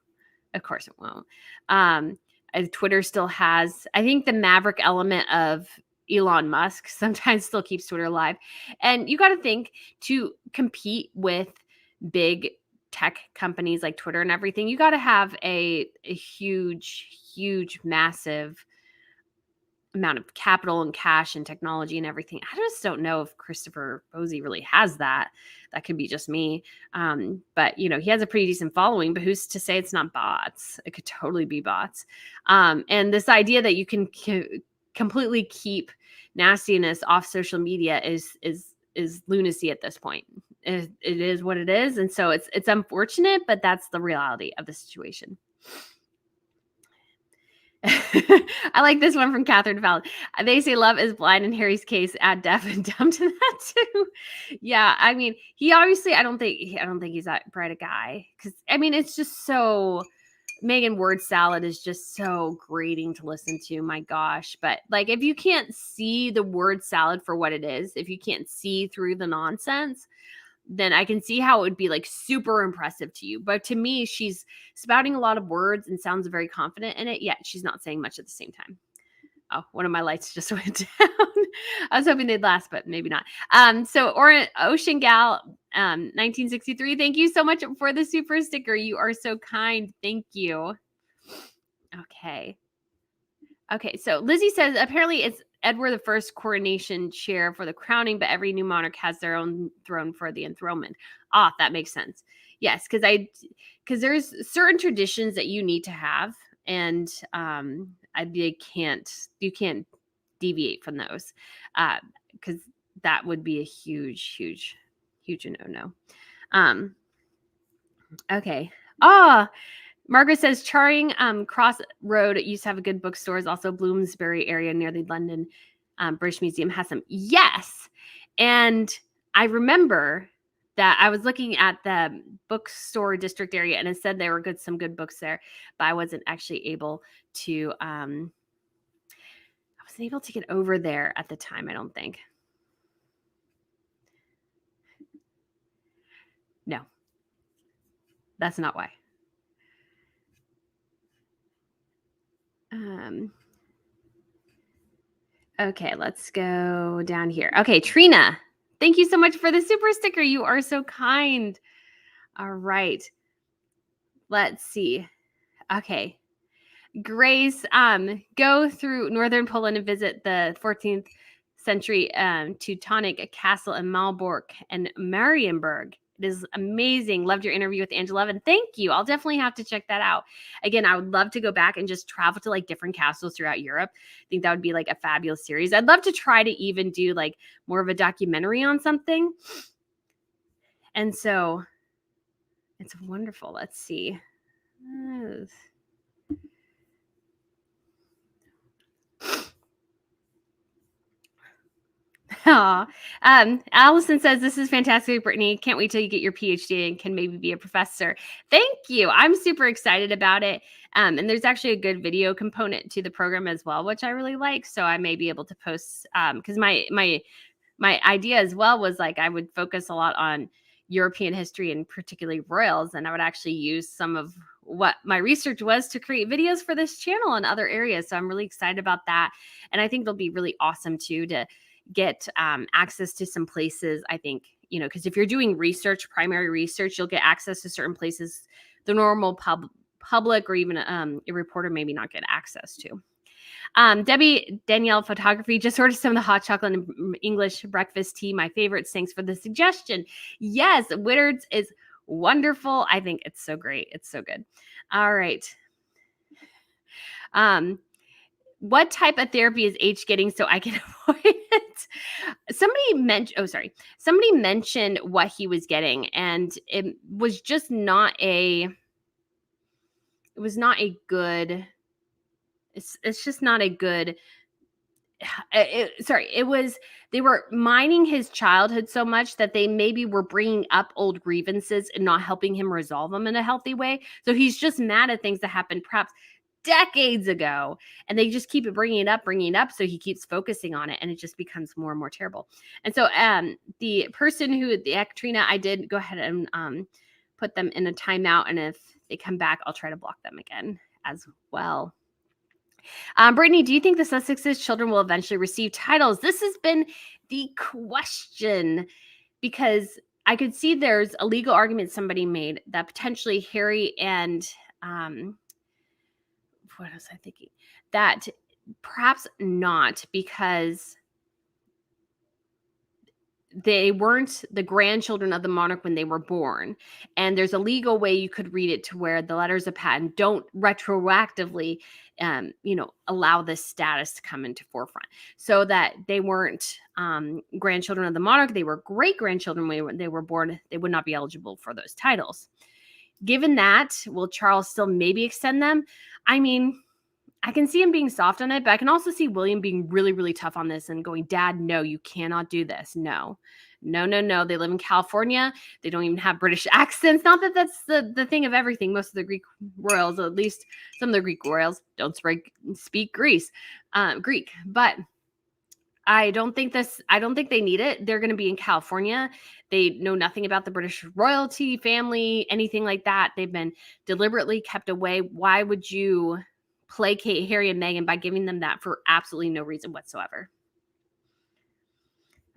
Twitter still has, I think, the maverick element of Elon Musk sometimes still keeps Twitter alive. And you got to think, to compete with big tech companies like Twitter and everything, you got to have a huge, massive amount of capital and cash and technology and everything. I just don't know if Christopher Bosie really has that. That could be just me. But, he has a pretty decent following, but who's to say it's not bots? It could totally be bots. And this idea that you can completely keep nastiness off social media is lunacy at this point. It is what it is. And so it's unfortunate, but that's the reality of the situation. I like this one from Catherine Fallon. They say love is blind in Harry's case. Add deaf and dumb to that too. Yeah, I mean, he obviously, I don't think he's that bright a guy because I mean, it's just so Meghan word salad is just so grating to listen to. My gosh. But like, if you can't see the word salad for what it is, if you can't see through the nonsense, then I can see how it would be like super impressive to you. But to me, she's spouting a lot of words and sounds very confident in it, yet she's not saying much at the same time. Oh, one of my lights just went down. I was hoping they'd last, but maybe not. So Ocean Gal, 1963. Thank you so much for the super sticker. You are so kind. Thank you. Okay. Okay. So Lizzie says apparently it's Edward I's coronation chair for the crowning, but every new monarch has their own throne for the enthronement. Ah, that makes sense. Yes, because there's certain traditions that you need to have, and you can't deviate from those, because that would be a huge no. Okay. Margaret says Charing Cross Road used to have a good bookstores. Also, Bloomsbury area near the London British Museum has some. Yes, and I remember that I was looking at the bookstore district area, and it said there were some good books there, but I wasn't actually able to. I wasn't able to get over there at the time. I don't think. No, that's not why. Okay, let's go down here. Okay, Trina, thank you so much for the super sticker. You are so kind. All right. Let's see. Okay. Grace, go through northern Poland and visit the 14th century Teutonic castle in Malbork and Marienburg. It is amazing. Loved your interview with Angela Levin. Thank you. I'll definitely have to check that out. Again, I would love to go back and just travel to like different castles throughout Europe. I think that would be like a fabulous series. I'd love to try to even do like more of a documentary on something. And so it's wonderful. Let's see. Allison says, this is fantastic, Brittany. Can't wait till you get your PhD and can maybe be a professor. Thank you. I'm super excited about it. And there's actually a good video component to the program as well, which I really like. So I may be able to post, because my idea as well was like, I would focus a lot on European history and particularly royals. And I would actually use some of what my research was to create videos for this channel in other areas. So I'm really excited about that. And I think they'll be really awesome too, to get access to some places. I think, because if you're doing research, primary research, you'll get access to certain places the normal public or even a reporter maybe not get access to. Debbie Danielle Photography just ordered some of the hot chocolate and English breakfast tea. My favorites. Thanks for the suggestion. Yes, Whittard's is wonderful. I think it's so great. It's so good. All right. What type of therapy is H getting so I can avoid it? Somebody mentioned what he was getting, and it was just not a good. It's just not a good. They were mining his childhood so much that they maybe were bringing up old grievances and not helping him resolve them in a healthy way. So he's just mad at things that happened perhaps decades ago, and they just keep bringing it up. So he keeps focusing on it, and it just becomes more and more terrible. And so the person Trina, I did go ahead and put them in a timeout, and if they come back, I'll try to block them again as well. Brittany, do you think the Sussexes' children will eventually receive titles? This has been the question, because I could see there's a legal argument somebody made that potentially Harry and what was I thinking? That perhaps not, because they weren't the grandchildren of the monarch when they were born. And there's a legal way you could read it to where the letters of patent don't retroactively, allow this status to come into forefront. So that they weren't grandchildren of the monarch. They were great-grandchildren when they were born. They would not be eligible for those titles. Given that, will Charles still maybe extend them? I mean, I can see him being soft on it, but I can also see William being really, really tough on this and going, Dad, no, you cannot do this. No. No. They live in California. They don't even have British accents. Not that that's the thing of everything. Most of the Greek royals, at least some of the Greek royals, don't speak Greek. But I don't think they need it. They're going to be in California. They know nothing about the British royalty family, anything like that. They've been deliberately kept away. Why would you placate Harry and Meghan by giving them that for absolutely no reason whatsoever?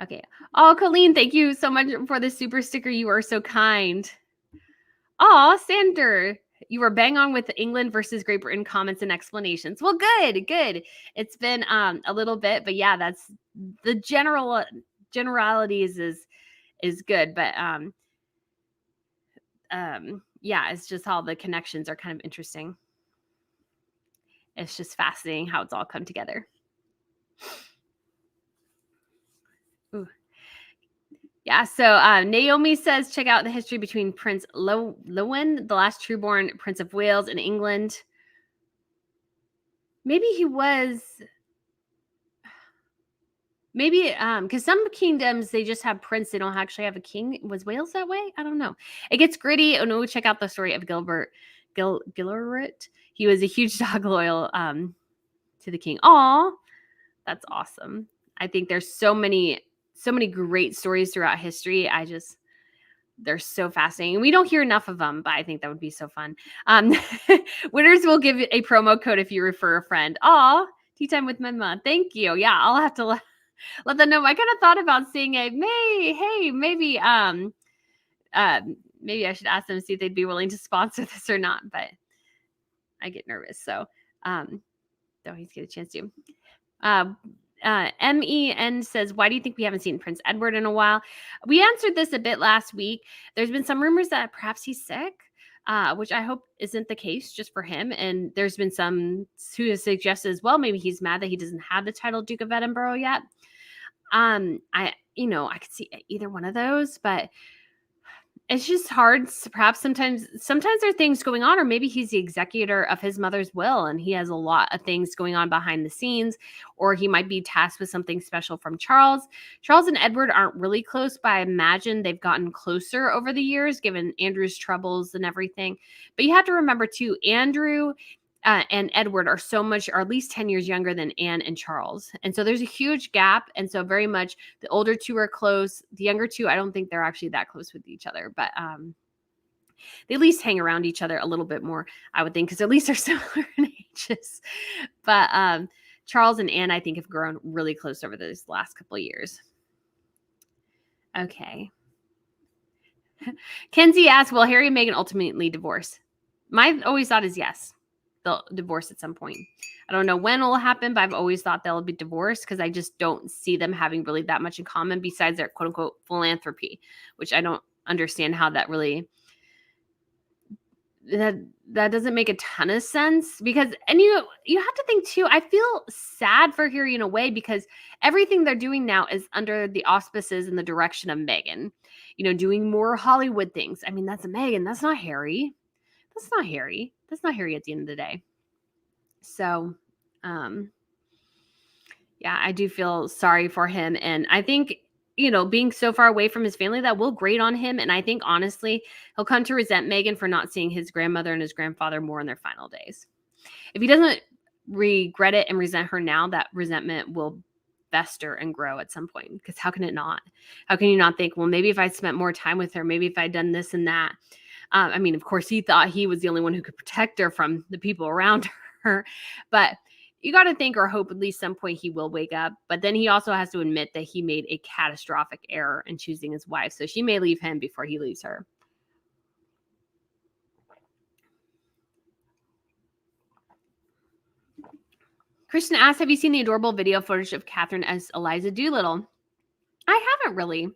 Okay. Oh, Colleen, thank you so much for the super sticker. You are so kind. Oh, Sander, you were bang on with England versus Great Britain comments and explanations. Well, good. It's been a little bit, but yeah, that's the generalities is good, but yeah, it's just how the connections are kind of interesting. It's just fascinating how it's all come together. Ooh. Yeah, so Naomi says, check out the history between Prince Llewellyn, the last trueborn Prince of Wales in England. Maybe he was... Maybe, because some kingdoms, they just have prince. They don't actually have a king. Was Wales that way? I don't know. It gets gritty. Oh, no, check out the story of Gilbert. He was a huge dog loyal to the king. Aw, that's awesome. I think there's so many great stories throughout history. They're so fascinating. We don't hear enough of them, but I think that would be so fun. Winners will give a promo code if you refer a friend. Aw, tea time with my mom. Thank you. Yeah, I'll have to let them know. I kind of thought about seeing maybe I should ask them to see if they'd be willing to sponsor this or not, but I get nervous. So don't always get a chance to. MEN says, why do you think we haven't seen Prince Edward in a while? We answered this a bit last week. There's been some rumors that perhaps he's sick, which I hope isn't the case just for him. And there's been some who have suggested as well, maybe he's mad that he doesn't have the title Duke of Edinburgh yet. I could see either one of those, but it's just hard. Perhaps sometimes there are things going on, or maybe he's the executor of his mother's will and he has a lot of things going on behind the scenes, or he might be tasked with something special from Charles. Charles and Edward aren't really close, but I imagine they've gotten closer over the years, given Andrew's troubles and everything. But you have to remember too, Andrew and Edward are at least 10 years younger than Anne and Charles. And so there's a huge gap. And so very much the older two are close. The younger two, I don't think they're actually that close with each other, but they at least hang around each other a little bit more, I would think, because at least they're similar in ages. But Charles and Anne, I think, have grown really close over those last couple of years. Okay. Kenzie asks, will Harry and Meghan ultimately divorce? My always thought is yes. They'll divorce at some point. I don't know when it'll happen, but I've always thought they'll be divorced because I just don't see them having really that much in common besides their quote unquote philanthropy, which I don't understand how that really, that doesn't make a ton of sense because, and you have to think too, I feel sad for Harry in a way because everything they're doing now is under the auspices and the direction of Meghan, doing more Hollywood things. I mean, that's Meghan. That's not Harry. That's not Harry at the end of the day. So, yeah, I do feel sorry for him. And I think, being so far away from his family, that will grate on him. And I think, honestly, he'll come to resent Meghan for not seeing his grandmother and his grandfather more in their final days. If he doesn't regret it and resent her now, that resentment will fester and grow at some point. Because how can it not? How can you not think, well, maybe if I spent more time with her, maybe if I'd done this and that. I mean, of course, he thought he was the only one who could protect her from the people around her. But you got to think or hope at least some point he will wake up. But then he also has to admit that he made a catastrophic error in choosing his wife. So she may leave him before he leaves her. Christian asks, have you seen the adorable video footage of Catherine as Eliza Doolittle? I haven't really.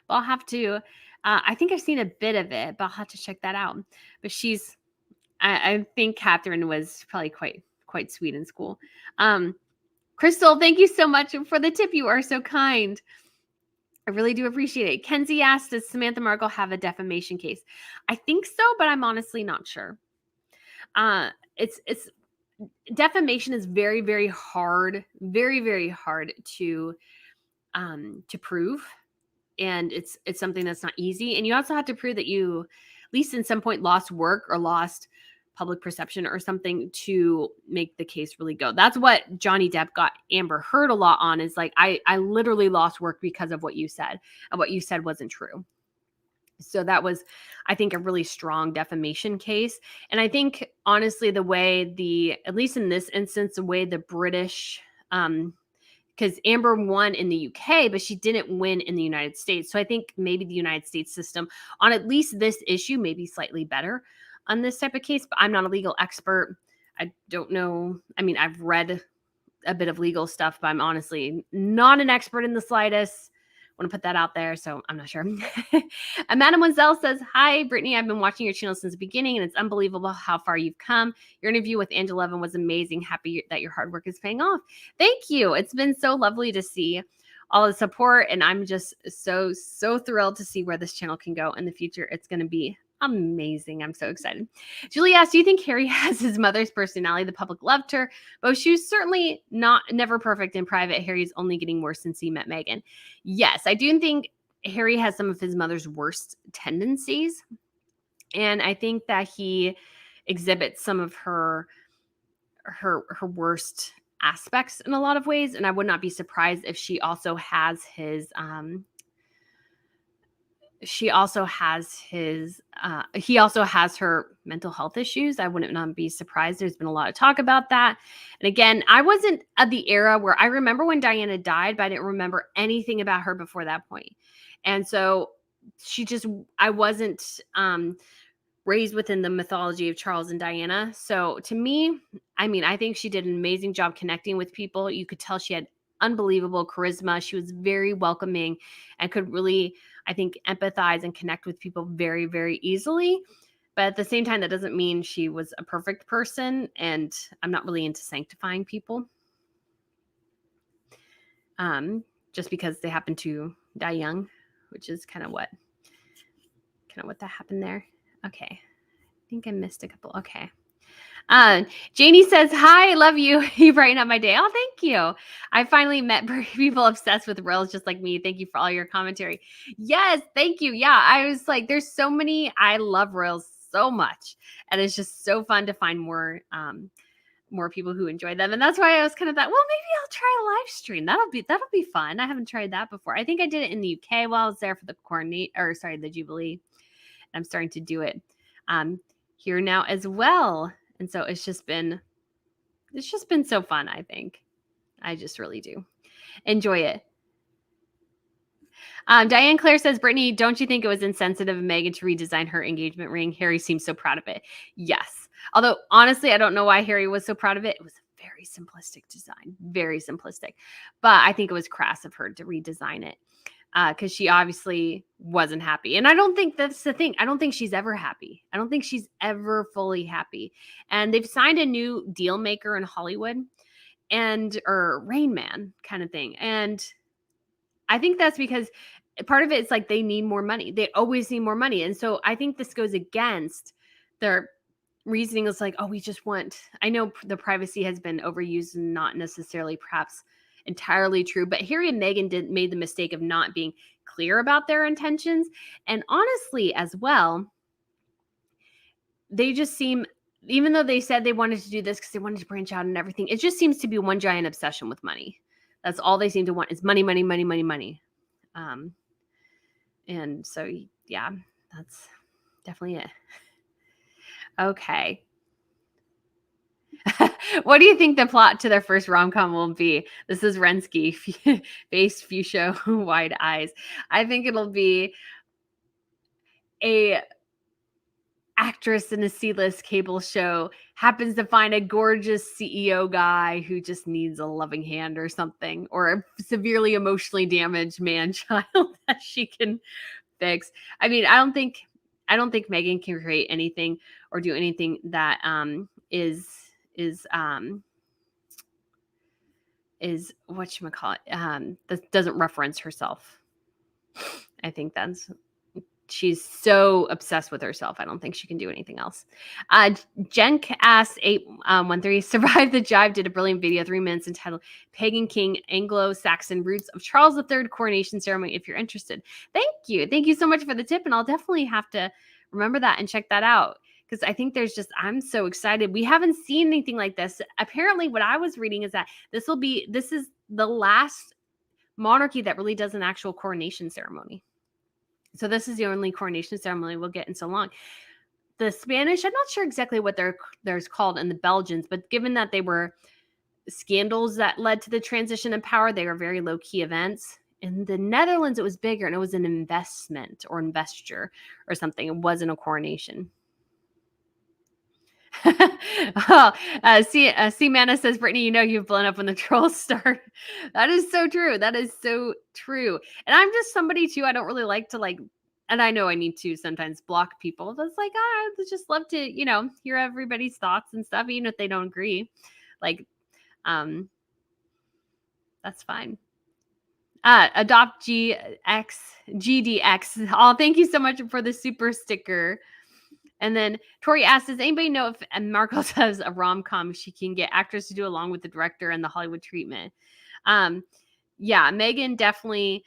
But I'll have to... I think I've seen a bit of it, but I'll have to check that out. But I think Catherine was probably quite sweet in school. Crystal, thank you so much for the tip. You are so kind. I really do appreciate it. Kenzie asked, does Samantha Markle have a defamation case? I think so, but I'm honestly not sure. It's defamation is very, very hard, very, very hard to prove. and it's something that's not easy. And you also have to prove that you, at least in some point, lost work or lost public perception or something to make the case really go. That's what Johnny Depp got Amber Heard a lot on, is like, I literally lost work because of what you said, and what you said wasn't true. So that was, I think, a really strong defamation case. And I think, honestly, the way at least in this instance, the way the British, because Amber won in the UK, but she didn't win in the United States. So I think maybe the United States system on at least this issue may be slightly better on this type of case, but I'm not a legal expert. I don't know. I mean, I've read a bit of legal stuff, but I'm honestly not an expert in the slightest. I want to put that out there, so I'm not sure. Amanda Wenzel says, hi, Brittany. I've been watching your channel since the beginning, and it's unbelievable how far you've come. Your interview with Angela Levin was amazing. Happy that your hard work is paying off. Thank you. It's been so lovely to see all the support, and I'm just so thrilled to see where this channel can go in the future. It's going to be amazing. I'm so excited. Julie asked, do you think Harry has his mother's personality? The public loved her, but she was certainly never perfect in private. Harry's only getting worse since he met Meghan. Yes, I do think Harry has some of his mother's worst tendencies. And I think that he exhibits some of her worst aspects in a lot of ways. And I would not be surprised if she also has his, he also has her mental health issues. I wouldn't not be surprised. There's been a lot of talk about that. And again, I wasn't at the era where I remember when Diana died, but I didn't remember anything about her before that point. And so I wasn't raised within the mythology of Charles and Diana. So to me, I mean, I think she did an amazing job connecting with people. You could tell she had unbelievable charisma. She was very welcoming and could really, I think, empathize and connect with people very, very easily. But at the same time, that doesn't mean she was a perfect person. And I'm not really into sanctifying people. Just because they happen to die young, which is kind of what that happened there. Okay. I think I missed a couple. Okay. Janie says, hi, I love you. You brighten up my day. Oh, thank you. I finally met people obsessed with Rails just like me. Thank you for all your commentary. Yes, thank you. Yeah, I was like, there's so many. I love Rails so much. And it's just so fun to find more people who enjoy them. And that's why I was kind of thought, well, maybe I'll try a live stream. That'll be fun. I haven't tried that before. I think I did it in the UK while I was there for the the Jubilee. I'm starting to do it here now as well. And so it's just been so fun, I think. I just really do enjoy it. Diane Claire says, Brittany, don't you think it was insensitive of Meghan to redesign her engagement ring? Harry seems so proud of it. Yes. Although, honestly, I don't know why Harry was so proud of it. It was a very simplistic design, very simplistic. But I think it was crass of her to redesign it because she obviously wasn't happy. And I don't think that's the thing. I don't think she's ever happy. I don't think she's ever fully happy. And they've signed a new deal maker in Hollywood or Rain Man kind of thing. And I think that's because part of it is like they need more money. They always need more money. And so I think this goes against their reasoning. Is like, oh, we just want, I know the privacy has been overused and not necessarily perhaps entirely true, but Harry and Meghan made the mistake of not being clear about their intentions. And honestly, as well, they just seem, even though they said they wanted to do this because they wanted to branch out and everything, it just seems to be one giant obsession with money. That's all they seem to want is money, money, money, money, money. And so, yeah, that's definitely it. Okay. What do you think the plot to their first rom-com will be? This is Rensky, face fuchsia, wide eyes. I think it'll be a actress in a C-list cable show happens to find a gorgeous CEO guy who just needs a loving hand or something, or a severely emotionally damaged man-child that she can fix. I mean, I don't think Meghan can create anything or do anything that is whatchamacallit, that doesn't reference herself. I think that's she's so obsessed with herself. I don't think she can do anything else. Jen asks 813 survived the jive, did a brilliant video, 3 minutes, entitled Pagan King Anglo-Saxon Roots of Charles III Coronation Ceremony, if you're interested. Thank you so much for the tip, and I'll definitely have to remember that and check that out, because I think I'm so excited. We haven't seen anything like this. Apparently what I was reading is that this is the last monarchy that really does an actual coronation ceremony. So this is the only coronation ceremony we'll get in so long. The Spanish, I'm not sure exactly what they're called, and the Belgians, but given that they were scandals that led to the transition of power, they were very low-key events. In the Netherlands, it was bigger, and it was an investment or investiture or something. It wasn't a coronation. Mana says, Brittany, you've blown up when the trolls start. That is so true. That is so true. And I'm just somebody too, I don't really like to and I know I need to sometimes block people. That's I would just love to, hear everybody's thoughts and stuff, even if they don't agree. That's fine. Adopt GDX. Oh, thank you so much for the super sticker. And then Tori asks, does anybody know if Markle does a rom-com she can get actors to do along with the director and the Hollywood treatment? Yeah, Meghan definitely,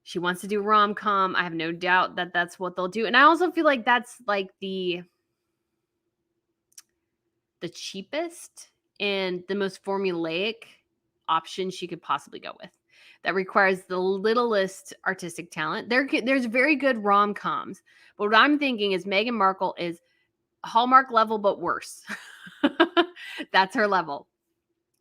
she wants to do rom-com. I have no doubt that that's what they'll do. And I also feel like that's the cheapest and the most formulaic option she could possibly go with. That requires the littlest artistic talent. There's very good rom-coms. But what I'm thinking is Meghan Markle is Hallmark level, but worse. That's her level.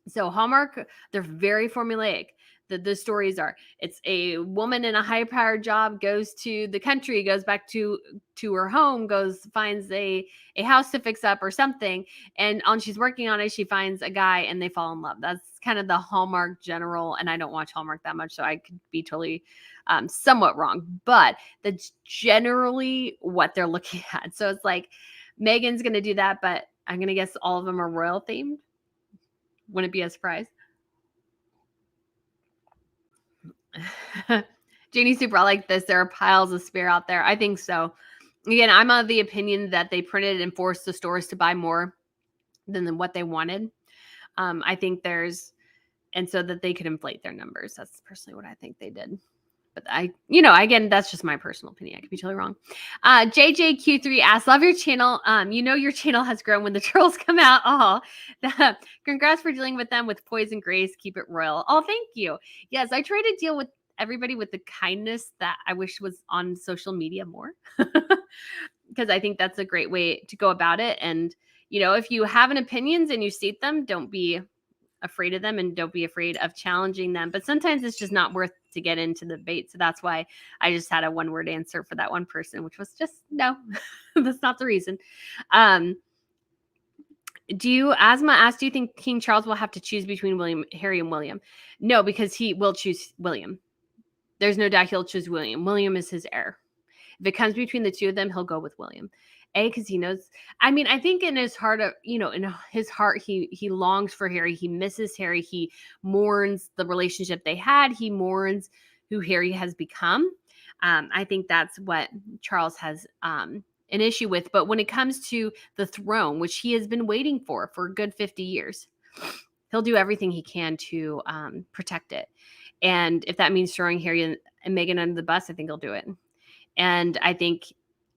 So Hallmark, they're very formulaic. The stories are, it's a woman in a high-powered job, goes to the country, goes back to her home, finds a house to fix up or something, and she's working on it, she finds a guy and they fall in love. That's kind of the Hallmark general, and I don't watch Hallmark that much, so I could be totally somewhat wrong, but that's generally what they're looking at. So it's Meghan's going to do that, but I'm going to guess all of them are royal themed. Wouldn't it be a surprise? Janie Super, I like this. There are piles of spare out there. I think so. Again, I'm of the opinion that they printed and forced the stores to buy more than what they wanted. I think and so that they could inflate their numbers. That's personally what I think they did. But again, that's just my personal opinion. I could be totally wrong. JJQ3 asks, love your channel. Your channel has grown when the trolls come out. Oh, congrats for dealing with them with poise and grace. Keep it royal. Oh, thank you. Yes, I try to deal with everybody with the kindness that I wish was on social media more. Because I think that's a great way to go about it. And, if you have an opinions and you state them, don't be afraid of them and don't be afraid of challenging them. But sometimes it's just not worth to get into the debate. So that's why I just had a one-word answer for that one person, which was just no. That's not the reason. Asma asked, do you think King Charles will have to choose between Harry and William? No, because he will choose William. There's no doubt he'll choose William. William is his heir. If it comes between the two of them, he'll go with William. Because he knows, I think in his heart, in his heart, he longs for Harry. He misses Harry. He mourns the relationship they had. He mourns who Harry has become. I think that's what Charles has an issue with. But when it comes to the throne, which he has been waiting for a good 50 years, he'll do everything he can to protect it. And if that means throwing Harry and Meghan under the bus, I think he'll do it. And I think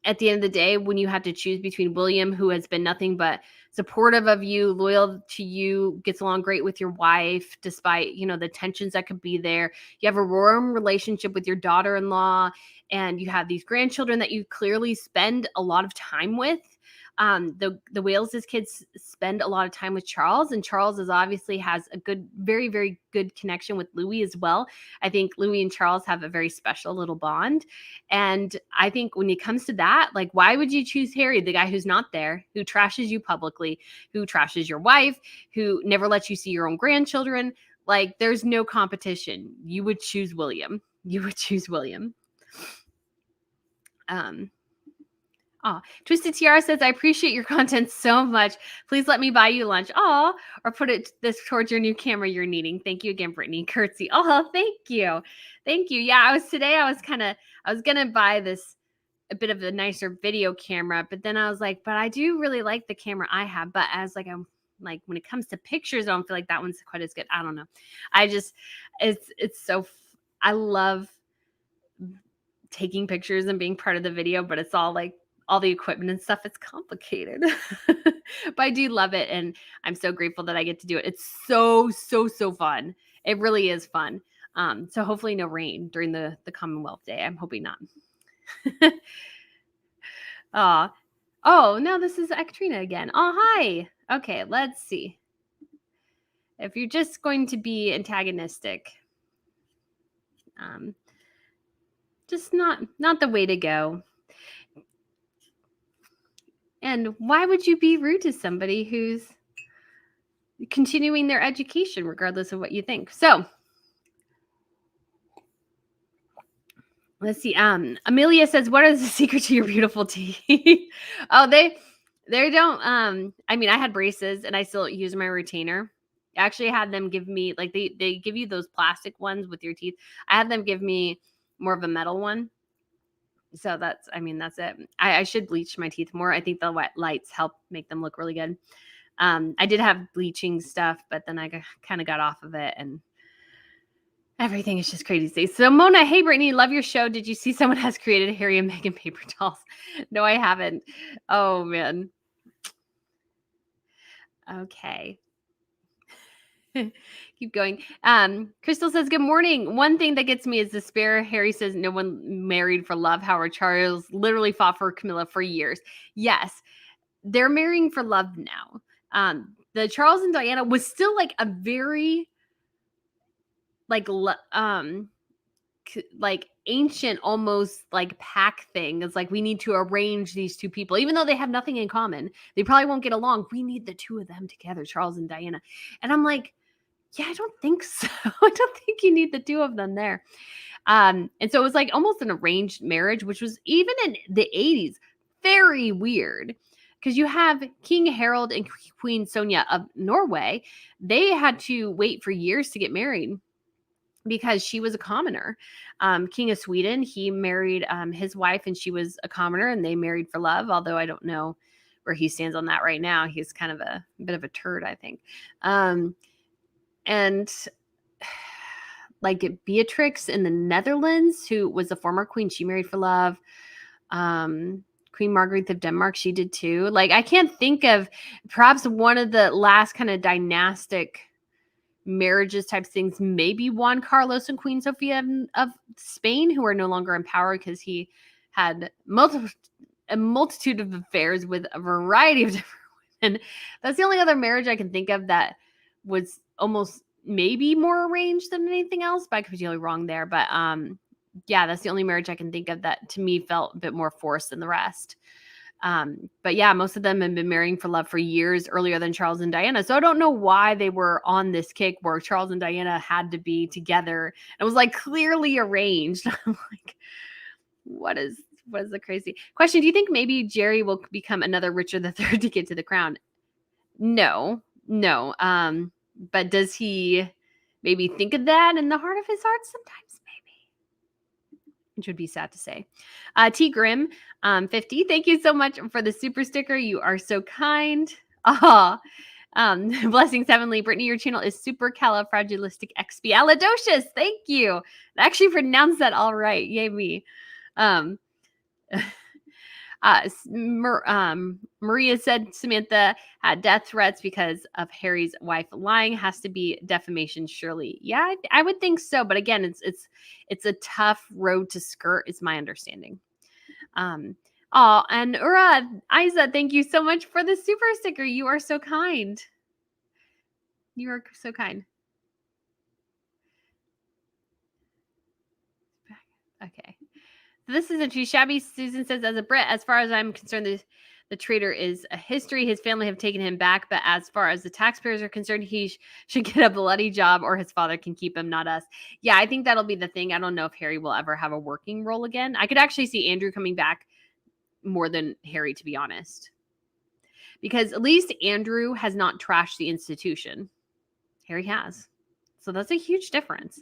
at the end of the day, when you have to choose between William, who has been nothing but supportive of you, loyal to you, gets along great with your wife, despite, the tensions that could be there. You have a warm relationship with your daughter-in-law, and you have these grandchildren that you clearly spend a lot of time with. The Wales' kids spend a lot of time with Charles, and Charles obviously has a good, very, very good connection with Louis as well. I think Louis and Charles have a very special little bond. And I think when it comes to that, why would you choose Harry, the guy who's not there, who trashes you publicly, who trashes your wife, who never lets you see your own grandchildren? There's no competition. You would choose William. Twisted Tiara says, I appreciate your content so much. Please let me buy you lunch. Or put this towards your new camera you're needing. Thank you again, Brittany. Curtsy. Thank you. Yeah, I was going to buy this a bit of a nicer video camera, but then I was like, but I do really like the camera I have. But as like, I'm like, when it comes to pictures, I don't feel like that one's quite as good. I don't know. I just, it's so, I love taking pictures and being part of the video, but it's all like all the equipment and stuff. It's complicated, but I do love it. And I'm so grateful that I get to do it. It's so, so, so fun. It really is fun. So hopefully no rain during the Commonwealth Day. I'm hoping not. Oh, no, this is Katrina again. Oh, hi. Okay, let's see. If you're just going to be antagonistic, just not the way to go. And why would you be rude to somebody who's continuing their education, regardless of what you think? So let's see. Amelia says, what is the secret to your beautiful teeth? Oh, they don't, I mean, I had braces and I still use my retainer. I actually had them give me, like, they give you those plastic ones with your teeth. I had them give me more of a metal one. So that's it. I should bleach my teeth more. I think the wet lights help make them look really good. I did have bleaching stuff, but then I kind of got off of it and everything is just crazy. So Mona, hey Brittany, love your show. Did you see someone has created Harry and Meghan paper dolls? No, I haven't. Oh man. Okay. Keep going. Crystal says, good morning. One thing that gets me is despair. Harry says no one married for love. Howard Charles literally fought for Camilla for years. Yes, they're marrying for love now. The Charles and Diana was still like a very like ancient, almost like pack thing. It's like, we need to arrange these two people, even though they have nothing in common. They probably won't get along. We need the two of them together, Charles and Diana. And I'm like, yeah, I don't think so. I don't think you need the two of them there. And so it was like almost an arranged marriage, which was even in the 80s, very weird. Because you have King Harold and Queen Sonja of Norway. They had to wait for years to get married because she was a commoner. King of Sweden, he married his wife and she was a commoner and they married for love. Although I don't know where he stands on that right now. He's kind of a bit of a turd, I think. And like Beatrix in the Netherlands, who was a former queen, she married for love. Queen Margaret of Denmark, she did too. Like, I can't think of, perhaps one of the last kind of dynastic marriages types things, maybe Juan Carlos and Queen Sofia of Spain, who are no longer in power because he had a multitude of affairs with a variety of different women. That's the only other marriage I can think of that was almost maybe more arranged than anything else, but I could be totally wrong there. But yeah, that's the only marriage I can think of that to me felt a bit more forced than the rest. But yeah, most of them have been marrying for love for years earlier than Charles and Diana. So I don't know why they were on this kick where Charles and Diana had to be together. It was like clearly arranged. I'm like, what is the crazy question? Do you think maybe Jerry will become another Richard III to get to the crown? No. But does he maybe think of that in the heart of his heart sometimes? Maybe. Which would be sad to say. T Grim, 50. Thank you so much for the super sticker. You are so kind. Blessings, Heavenly. Brittany, your channel is supercalifragilisticexpialidocious. Thank you. I actually pronounced that all right. Yay me. Maria said Samantha had death threats because of Harry's wife lying. Has to be defamation, surely. Yeah, I would think so. But again, it's a tough road to skirt, is my understanding. And Isa, thank you so much for the super sticker. You are so kind. You are so kind. Okay. This isn't too shabby. Susan says, as a Brit, as far as I'm concerned, the traitor is a history. His family have taken him back. But as far as the taxpayers are concerned, he should get a bloody job or his father can keep him, not us. Yeah, I think that'll be the thing. I don't know if Harry will ever have a working role again. I could actually see Andrew coming back more than Harry, to be honest. Because at least Andrew has not trashed the institution. Harry has. So that's a huge difference.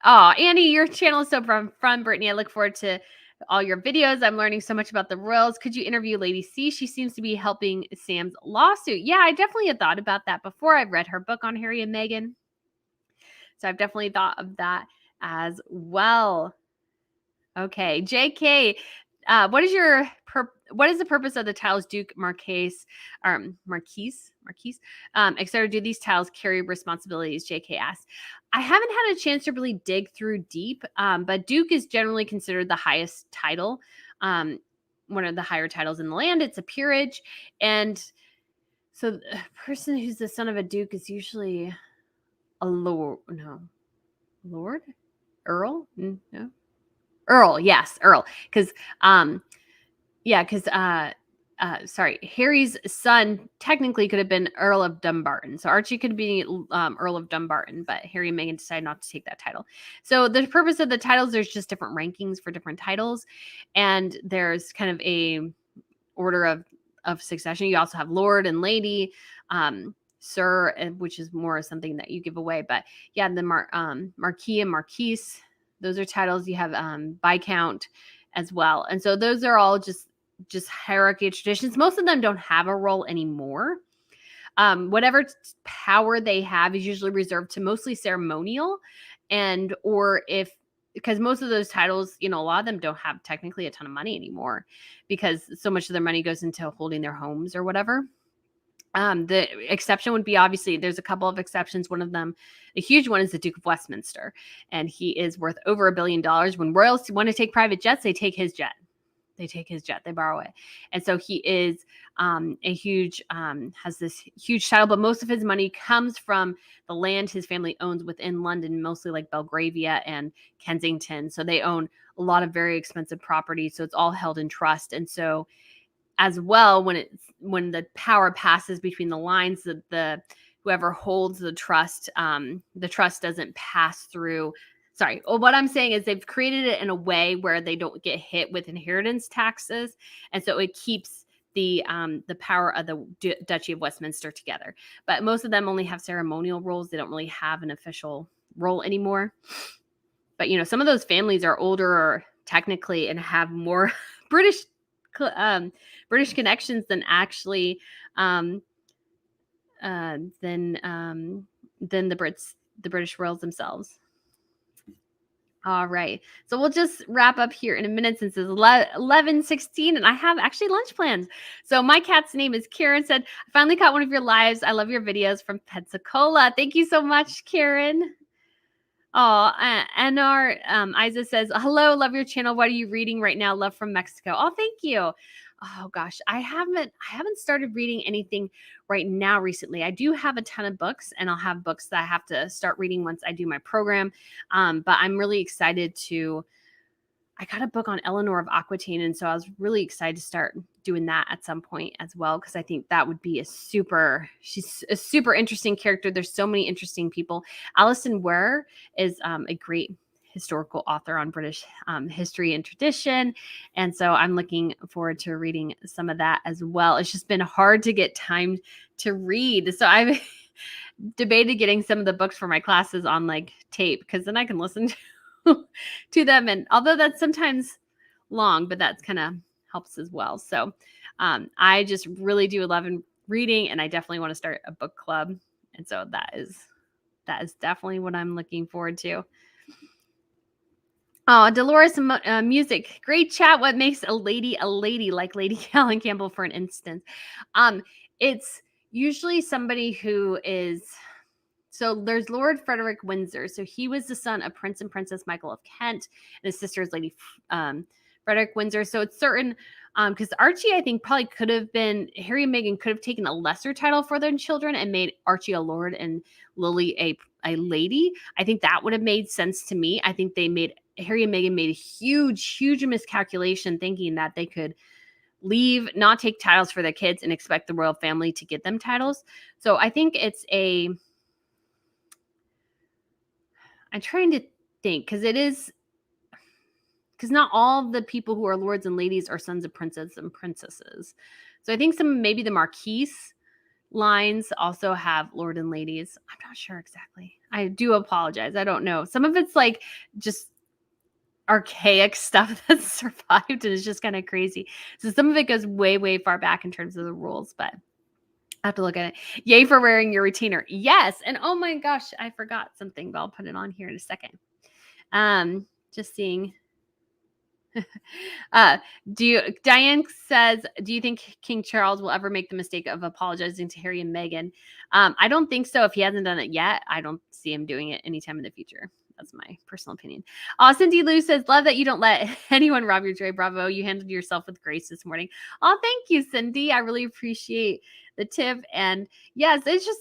Oh, Annie, your channel is so fun, Brittany. I look forward to all your videos. I'm learning so much about the royals. Could you interview Lady C? She seems to be helping Sam's lawsuit. Yeah, I definitely had thought about that before. I've read her book on Harry and Meghan. So I've definitely thought of that as well. Okay, JK, what is the purpose of the titles Duke, Marquise, etc.? Do these titles carry responsibilities? JK asks. I haven't had a chance to really dig through deep, but Duke is generally considered the highest title, one of the higher titles in the land. It's a peerage, and so the person who's the son of a duke is usually a lord. No, lord, earl, no. Earl, yes, Earl. Because, sorry, Harry's son technically could have been Earl of Dumbarton. So Archie could be Earl of Dumbarton, but Harry and Meghan decided not to take that title. So the purpose of the titles, there's just different rankings for different titles, and there's kind of a order of succession. You also have Lord and Lady, Sir, which is more something that you give away. But yeah, the Marquis and Marquise. Those are titles. You have Viscount as well. And so those are all just hierarchy of traditions. Most of them don't have a role anymore. Whatever power they have is usually reserved to mostly ceremonial, because most of those titles, a lot of them don't have technically a ton of money anymore because so much of their money goes into holding their homes or whatever. The exception would be, obviously, there's a couple of exceptions. One of them, a huge one, is the Duke of Westminster, and he is worth over $1 billion. When royals want to take private jets, they take his jet. They borrow it. And so he is has this huge title, but most of his money comes from the land his family owns within London, mostly like Belgravia and Kensington. So they own a lot of very expensive property. So it's all held in trust. And so as well, when the power passes between the lines, the whoever holds the trust doesn't pass through. Sorry. Well, what I'm saying is they've created it in a way where they don't get hit with inheritance taxes, and so it keeps the power of the Duchy of Westminster together. But most of them only have ceremonial roles. They don't really have an official role anymore. But some of those families are older technically and have more British connections than actually than the British royals themselves. All right. So we'll just wrap up here in a minute since it's 11:16 and I have actually lunch plans. So my cat's name is Karen. Said, I finally caught one of your lives. I love your videos from Pensacola. Thank you so much, Karen. Oh, and our Isa says, hello, love your channel. What are you reading right now? Love from Mexico. Oh, thank you. Oh gosh, I haven't started reading anything right now recently. I do have a ton of books, and I'll have books that I have to start reading once I do my program. But I'm really excited I got a book on Eleanor of Aquitaine, and so I was really excited to start doing that at some point as well, because I think that would be she's a super interesting character. There's so many interesting people. Alison Ware is a great historical author on British history and tradition, and so I'm looking forward to reading some of that as well. It's just been hard to get time to read, so I've debated getting some of the books for my classes on like tape, because then I can listen to them, and although that's sometimes long, but that's kind of helps as well. So I just really do love reading, and I definitely want to start a book club, and so that is definitely what I'm looking forward to. Oh, Dolores music, great chat. What makes a lady like Lady Helen Campbell, for an instance? It's usually somebody who is. So there's Lord Frederick Windsor. So he was the son of Prince and Princess Michael of Kent, and his sister is Lady Frederick Windsor. So it's certain, because Archie, I think, probably could have been, Harry and Meghan could have taken a lesser title for their children and made Archie a lord and Lily a lady. I think that would have made sense to me. I think Harry and Meghan made a huge miscalculation, thinking that they could not take titles for their kids and expect the royal family to get them titles. So I think I'm trying to think, because not all the people who are lords and ladies are sons of princes and princesses. So I think maybe the Marquise lines also have lord and ladies. I'm not sure exactly. I do apologize. I don't know. Some of it's like just archaic stuff that's survived and is just kind of crazy. So some of it goes way, way far back in terms of the rules, but I have to look at it. Yay for wearing your retainer. Yes. And oh my gosh, I forgot something, but I'll put it on here in a second. Just seeing. Diane says, do you think King Charles will ever make the mistake of apologizing to Harry and Meghan? I don't think so. If he hasn't done it yet, I don't see him doing it anytime in the future. That's my personal opinion. Cindy Lou says, love that you don't let anyone rob your joy. Bravo. You handled yourself with grace this morning. Oh, thank you, Cindy. I really appreciate the tip. And yes, it's just,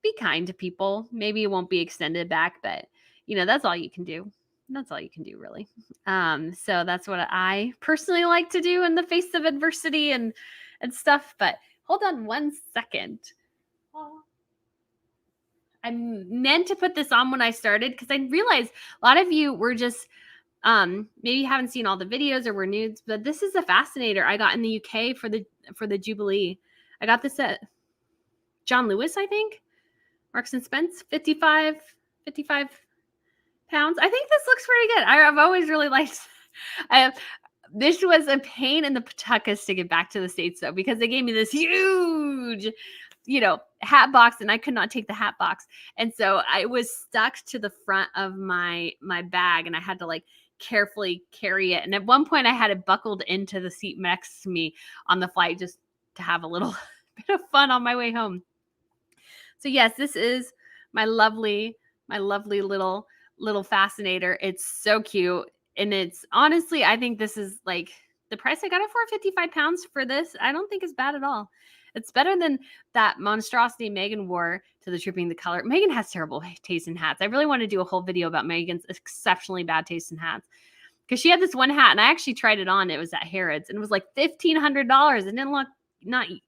be kind to people. Maybe it won't be extended back, but that's all you can do. That's all you can do, really. So that's what I personally like to do in the face of adversity and stuff. But hold on one second. I meant to put this on when I started because I realized a lot of you were just maybe haven't seen all the videos or were nudes, but this is a fascinator I got in the UK for the Jubilee. I got this at John Lewis, I think. Marks and Spence, 55 pounds. I think this looks pretty good. I've always really liked. This was a pain in the patuckas to get back to the States though, because they gave me this huge, hat box, and I could not take the hat box, and so I was stuck to the front of my bag, and I had to carefully carry it. And at one point, I had it buckled into the seat next to me on the flight just to have a little bit of fun on my way home. So yes, this is my lovely little fascinator. It's so cute. And it's honestly, I think this is the price I got it for, 55 pounds for this. I don't think it's bad at all. It's better than that monstrosity Meghan wore to the Tripping the Color. Meghan has terrible taste in hats. I really want to do a whole video about Meghan's exceptionally bad taste in hats. Because she had this one hat and I actually tried it on. It was at Harrods and it was like $1,500. It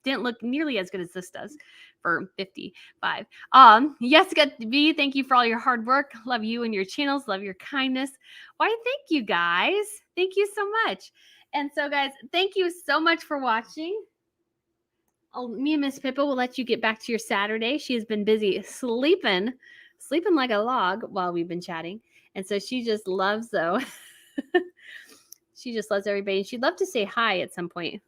didn't look nearly as good as this does for 55. Jessica B, thank you for all your hard work. Love you and your channels. Love your kindness. Why, thank you guys. Thank you so much. And so guys, thank you so much for watching. Me and Miss Pippa will let you get back to your Saturday. She has been busy sleeping like a log while we've been chatting. And so she just loves she just loves everybody. And she'd love to say hi at some point.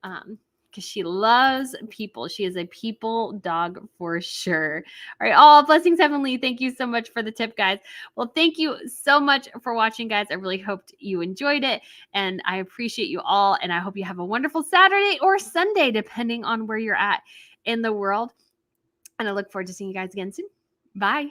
Because she loves people. She is a people dog for sure. All right. All blessings, Heavenly. Thank you so much for the tip, guys. Well, thank you so much for watching, guys. I really hoped you enjoyed it. And I appreciate you all. And I hope you have a wonderful Saturday or Sunday, depending on where you're at in the world. And I look forward to seeing you guys again soon. Bye.